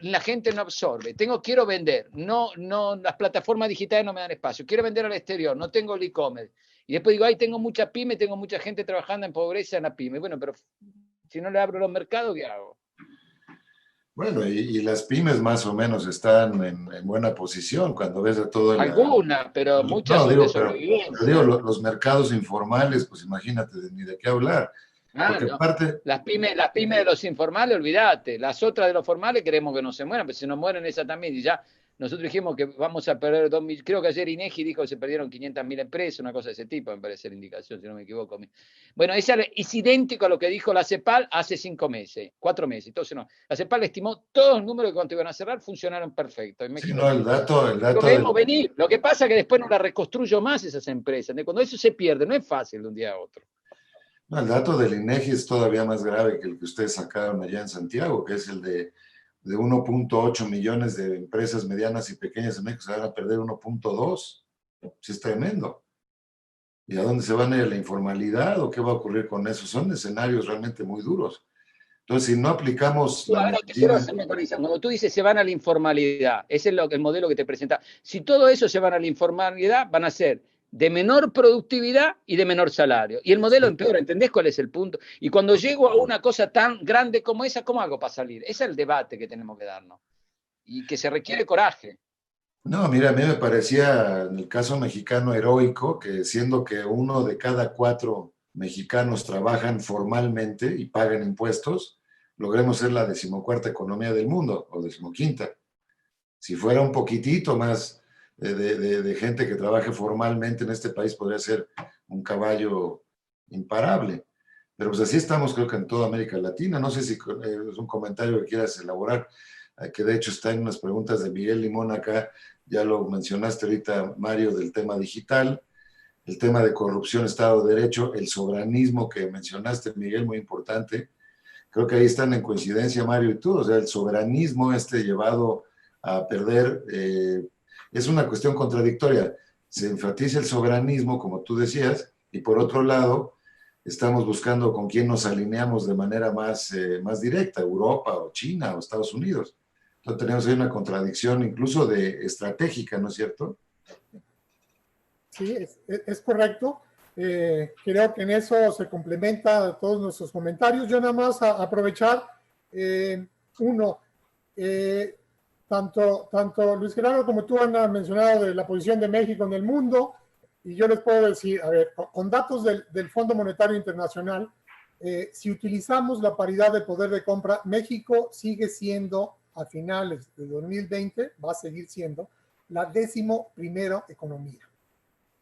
S3: la gente no absorbe, quiero vender, las plataformas digitales no me dan espacio, quiero vender al exterior, no tengo el e-commerce. Y después digo, tengo mucha pyme, tengo mucha gente trabajando en pobreza en la pyme. Bueno, pero si no le abro los mercados, ¿qué hago?
S2: Bueno, y las pymes más o menos están en buena posición cuando ves a todo el...
S3: Algunas, pero muchas son de sobrevivencia.
S2: Pero digo, los mercados informales, pues imagínate, ni de qué hablar. Porque
S3: no.
S2: aparte...
S3: Las pymes de los informales, olvídate. Las otras de los formales queremos que no se mueran, pero si no mueren esas también, y ya nosotros dijimos que vamos a perder 2.000, creo que ayer INEGI dijo que se perdieron 500.000 empresas, una cosa de ese tipo, me parece la indicación, si no me equivoco. Bueno, es idéntico a lo que dijo la CEPAL hace 5 meses, 4 meses. Entonces, no, la CEPAL estimó todos los números que cuando iban a cerrar funcionaron perfecto.
S2: Sí, no, el dato
S3: lo vemos venir. Lo que pasa es que después no la reconstruyo más esas empresas. Cuando eso se pierde, no es fácil de un día a otro.
S2: No, el dato del INEGI es todavía más grave que el que ustedes sacaron allá en Santiago, que es el de 1.8 millones de empresas medianas y pequeñas en México se van a perder 1.2. Sí, es tremendo. ¿Y a dónde se van a ir? ¿La informalidad o qué va a ocurrir con eso? Son escenarios realmente muy duros. Entonces, si no aplicamos...
S3: Ahora quiero hacerme actualización. Cuando tú dices se van a la informalidad, ese es el modelo que te presenta. Si todo eso se van a la informalidad, van a ser de menor productividad y de menor salario. Y el modelo empeora, ¿entendés cuál es el punto? Y cuando llego a una cosa tan grande como esa, ¿cómo hago para salir? Ese es el debate que tenemos que darnos. Y que se requiere coraje.
S2: No, mira, a mí me parecía en el caso mexicano heroico que siendo que 1 de cada 4 mexicanos trabajan formalmente y pagan impuestos, logremos ser la 14ª economía del mundo, o 15ª. Si fuera un poquitito más de gente que trabaje formalmente en este país podría ser un caballo imparable. Pero pues así estamos, creo que en toda América Latina. No sé si es un comentario que quieras elaborar, que de hecho está en unas preguntas de Miguel Limón acá. Ya lo mencionaste ahorita, Mario, del tema digital, el tema de corrupción, Estado de Derecho, el soberanismo que mencionaste, Miguel, muy importante. Creo que ahí están en coincidencia Mario y tú, o sea, el soberanismo llevado a perder es una cuestión contradictoria. Se enfatiza el soberanismo, como tú decías, y por otro lado, estamos buscando con quién nos alineamos de manera más directa, Europa o China o Estados Unidos. Entonces tenemos ahí una contradicción incluso estratégica, ¿no es cierto?
S5: Sí, es correcto. Creo que en eso se complementa todos nuestros comentarios. Yo nada más aprovechar, uno, tanto Luis Gerardo como tú han mencionado de la posición de México en el mundo, y yo les puedo decir, a ver, con datos del Fondo Monetario Internacional, si utilizamos la paridad de poder de compra, México sigue siendo, a finales de 2020, va a seguir siendo la 11ª economía.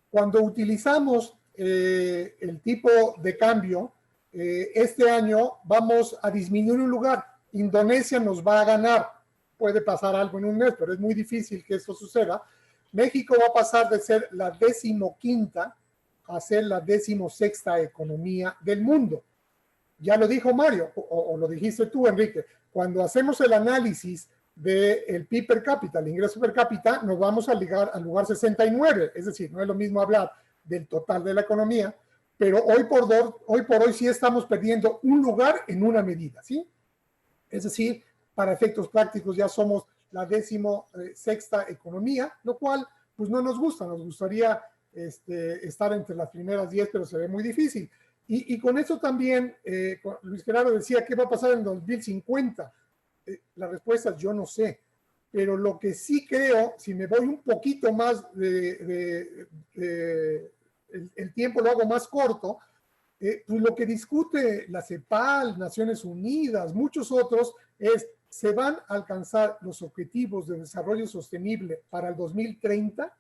S5: Cuando utilizamos el tipo de cambio, este año vamos a disminuir un lugar. Indonesia nos va a ganar. Puede pasar algo en un mes, pero es muy difícil que eso suceda. México va a pasar de ser la 15ª a ser la 16ª economía del mundo. Ya lo dijo Mario, o lo dijiste tú, Enrique. Cuando hacemos el análisis del PIB per cápita, el ingreso per cápita, nos vamos a ligar al lugar 69. Es decir, no es lo mismo hablar del total de la economía, pero hoy por hoy sí estamos perdiendo un lugar en una medida, ¿sí? Es decir, para efectos prácticos ya somos la 16ª economía, lo cual pues no nos gusta, nos gustaría estar entre las primeras 10, pero se ve muy difícil. Y con eso también, Luis Gerardo decía, ¿qué va a pasar en 2050? La respuesta es yo no sé, pero lo que sí creo, si me voy un poquito más el tiempo lo hago más corto, pues lo que discute la CEPAL, Naciones Unidas, muchos otros, es ¿se van a alcanzar los objetivos de desarrollo sostenible para el 2030?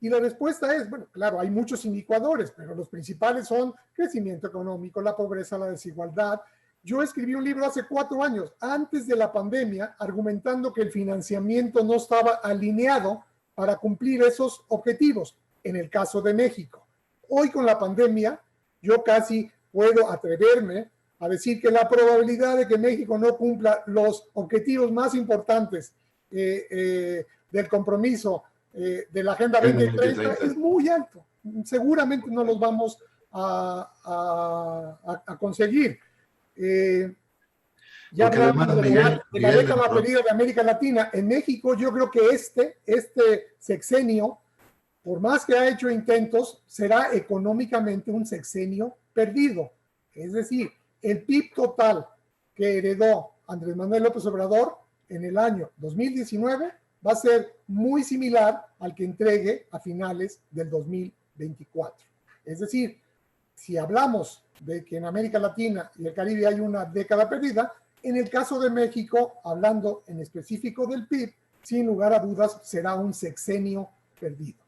S5: Y la respuesta es, bueno, claro, hay muchos indicadores, pero los principales son crecimiento económico, la pobreza, la desigualdad. Yo escribí un libro hace 4 años, antes de la pandemia, argumentando que el financiamiento no estaba alineado para cumplir esos objetivos, en el caso de México. Hoy con la pandemia, yo casi puedo atreverme a decir que la probabilidad de que México no cumpla los objetivos más importantes del compromiso de la Agenda 2030 es muy alto. Seguramente no los vamos a conseguir. Ya hablamos de la década perdida de América Latina. En México yo creo que este sexenio, por más que ha hecho intentos, será económicamente un sexenio perdido. Es decir, el PIB total que heredó Andrés Manuel López Obrador en el año 2019 va a ser muy similar al que entregue a finales del 2024. Es decir, si hablamos de que en América Latina y el Caribe hay una década perdida, en el caso de México, hablando en específico del PIB, sin lugar a dudas será un sexenio perdido.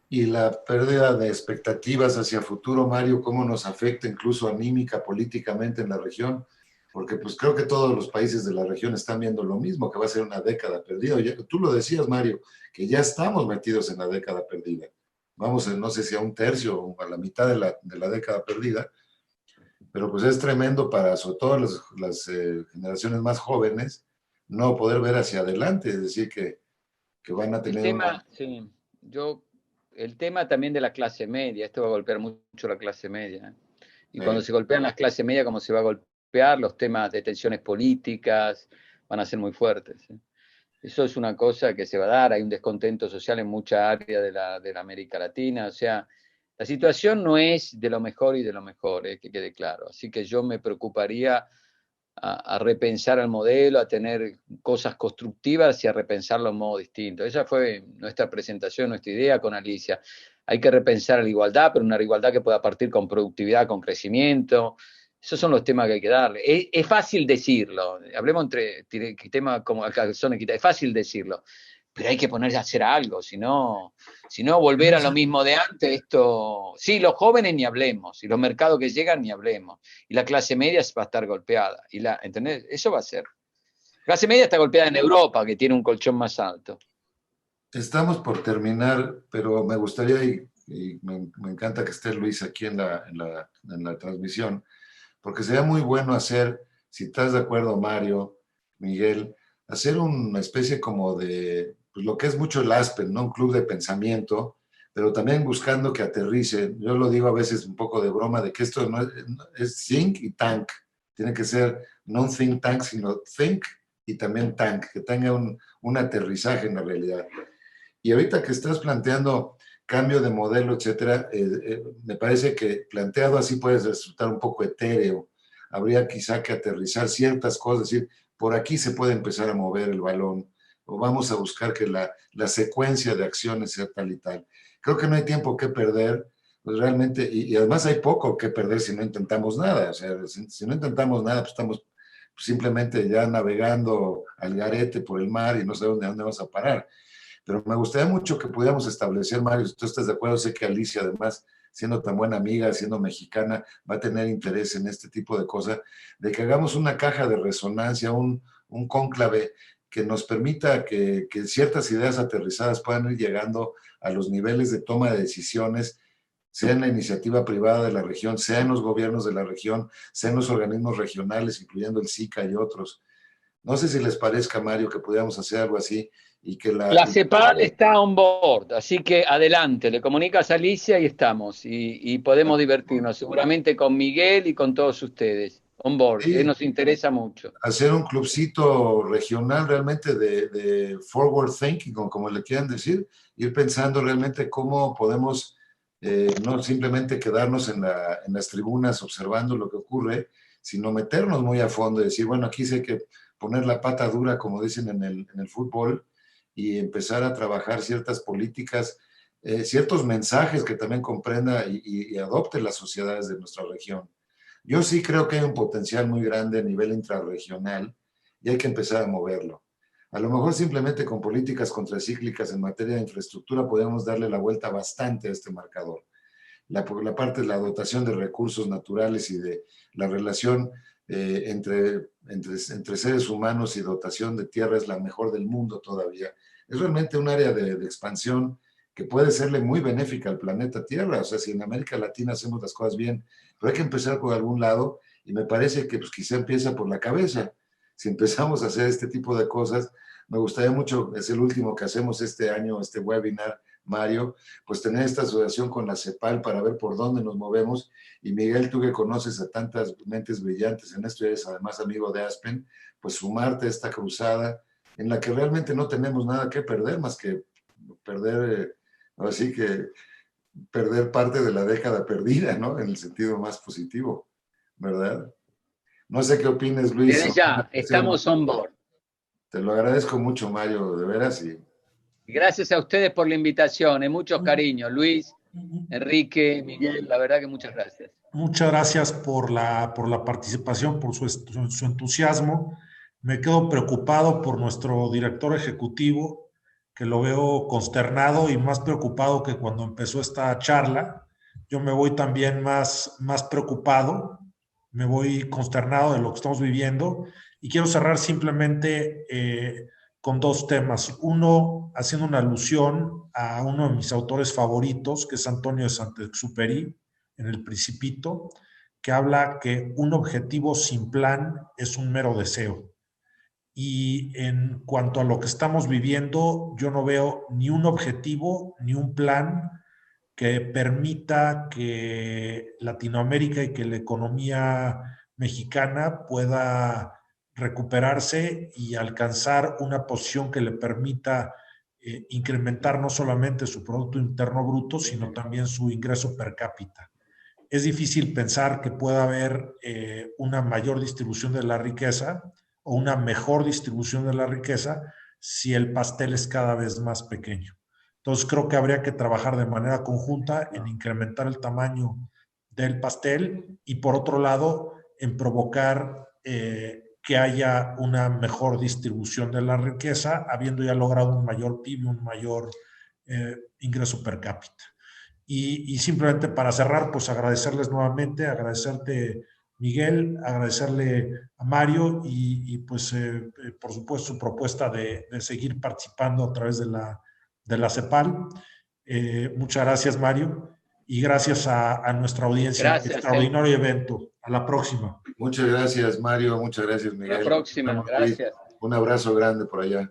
S2: Y la pérdida de expectativas hacia futuro, Mario, ¿cómo nos afecta incluso anímica, políticamente en la región? Porque pues creo que todos los países de la región están viendo lo mismo, que va a ser una década perdida. Tú lo decías, Mario, que ya estamos metidos en la década perdida. Vamos, no sé si a un tercio o a la mitad de la década perdida, pero pues es tremendo para sobre todo las generaciones más jóvenes no poder ver hacia adelante, es decir, que van a tener
S3: sí, el tema también de la clase media, esto va a golpear mucho la clase media. Y cuando se golpean las clases medias, como se va a golpear, los temas de tensiones políticas van a ser muy fuertes. Eso es una cosa que se va a dar, hay un descontento social en mucha área de la América Latina, o sea, la situación no es de lo mejor y de lo mejor, que quede claro. Así que yo me preocuparía a repensar el modelo, a tener cosas constructivas y a repensarlo en modo distinto. Esa fue nuestra presentación, nuestra idea con Alicia. Hay que repensar la igualdad, pero una igualdad que pueda partir con productividad, con crecimiento. Esos son los temas que hay que darle. Es fácil decirlo, hablemos entre temas como calzón equidad, es fácil decirlo, pero hay que ponerse a hacer algo, si no volver a lo mismo de antes, esto, sí, los jóvenes ni hablemos, y los mercados que llegan ni hablemos, y la clase media va a estar golpeada, ¿entendés? Eso va a ser. La clase media está golpeada en Europa, que tiene un colchón más alto.
S2: Estamos por terminar, pero me gustaría, y me encanta que esté Luis aquí en la transmisión, porque sería muy bueno hacer, si estás de acuerdo, Mario, Miguel, hacer una especie como de, pues lo que es mucho el Aspen, ¿no? Un club de pensamiento, pero también buscando que aterrice. Yo lo digo a veces un poco de broma, de que esto no es think y tank. Tiene que ser no un think tank, sino think y también tank, que tenga un aterrizaje en la realidad. Y ahorita que estás planteando cambio de modelo, etcétera, me parece que planteado así puede resultar un poco etéreo. Habría quizá que aterrizar ciertas cosas, decir, por aquí se puede empezar a mover el balón, o vamos a buscar que la secuencia de acciones sea tal y tal. Creo que no hay tiempo que perder, pues realmente, y además hay poco que perder si no intentamos nada. O sea, si no intentamos nada, pues estamos simplemente ya navegando al garete por el mar y no sé dónde vas a parar. Pero me gustaría mucho que pudiéramos establecer, Mario, si tú estás de acuerdo, sé que Alicia, además, siendo tan buena amiga, siendo mexicana, va a tener interés en este tipo de cosas, de que hagamos una caja de resonancia, un cónclave que nos permita que ciertas ideas aterrizadas puedan ir llegando a los niveles de toma de decisiones, sea en la iniciativa privada de la región, sea en los gobiernos de la región, sea en los organismos regionales, incluyendo el SICA y otros. No sé si les parezca, Mario, que pudiéramos hacer algo así y que
S3: La CEPAL está on board, así que adelante, le comunicas a Alicia y estamos, y podemos divertirnos, seguramente con Miguel y con todos ustedes. On board,
S2: sí,
S3: nos interesa mucho.
S2: hacer un clubcito regional realmente de forward thinking, o como le quieran decir, ir pensando realmente cómo podemos no simplemente quedarnos en las tribunas observando lo que ocurre, sino meternos muy a fondo y decir, bueno, aquí sí hay que poner la pata dura, como dicen en el fútbol, y empezar a trabajar ciertas políticas, ciertos mensajes que también comprenda y adopte las sociedades de nuestra región. Yo sí creo que hay un potencial muy grande a nivel intrarregional y hay que empezar a moverlo. A lo mejor simplemente con políticas contracíclicas en materia de infraestructura podemos darle la vuelta bastante a este marcador. La parte de la dotación de recursos naturales y de la relación entre seres humanos y dotación de tierra es la mejor del mundo todavía. Es realmente un área de expansión que puede serle muy benéfica al planeta Tierra. O sea, si en América Latina hacemos las cosas bien, pero hay que empezar por algún lado y me parece que pues quizá empieza por la cabeza. Si empezamos a hacer este tipo de cosas, me gustaría mucho, es el último que hacemos este año, este webinar, Mario, pues tener esta asociación con la CEPAL para ver por dónde nos movemos. Y Miguel, tú que conoces a tantas mentes brillantes en esto, eres además amigo de Aspen, pues sumarte a esta cruzada en la que realmente no tenemos nada que perder más que perder, así que perder parte de la década perdida, ¿no? En el sentido más positivo, ¿verdad? No sé qué opines, Luis.
S3: Desde ya, estamos on board.
S2: Te lo agradezco mucho, Mario, de veras. Y
S3: gracias a ustedes por la invitación, muchos cariños, Luis, Enrique, Miguel, la verdad que muchas gracias.
S1: Muchas gracias por la participación, por su entusiasmo. Me quedo preocupado por nuestro director ejecutivo, que lo veo consternado y más preocupado que cuando empezó esta charla. Yo me voy también más preocupado, me voy consternado de lo que estamos viviendo y quiero cerrar simplemente con dos temas. Uno, haciendo una alusión a uno de mis autores favoritos, que es Antonio de Saint-Exupéry, en El Principito, que habla que un objetivo sin plan es un mero deseo. Y en cuanto a lo que estamos viviendo, yo no veo ni un objetivo ni un plan que permita que Latinoamérica y que la economía mexicana pueda recuperarse y alcanzar una posición que le permita incrementar no solamente su Producto Interno Bruto, sino también su ingreso per cápita. Es difícil pensar que pueda haber una mayor distribución de la riqueza o una mejor distribución de la riqueza si el pastel es cada vez más pequeño. Entonces creo que habría que trabajar de manera conjunta en incrementar el tamaño del pastel y por otro lado en provocar que haya una mejor distribución de la riqueza, habiendo ya logrado un mayor PIB y un mayor ingreso per cápita. Y simplemente para cerrar, pues agradecerles nuevamente, agradecerte, Miguel, agradecerle a Mario y pues por supuesto su propuesta de seguir participando a través de la CEPAL. Muchas gracias, Mario, y gracias a nuestra audiencia.
S3: Gracias,
S1: extraordinario evento. A la próxima.
S2: Muchas gracias, Mario. Muchas gracias, Miguel.
S3: A la próxima. Gracias.
S2: Un abrazo grande por allá.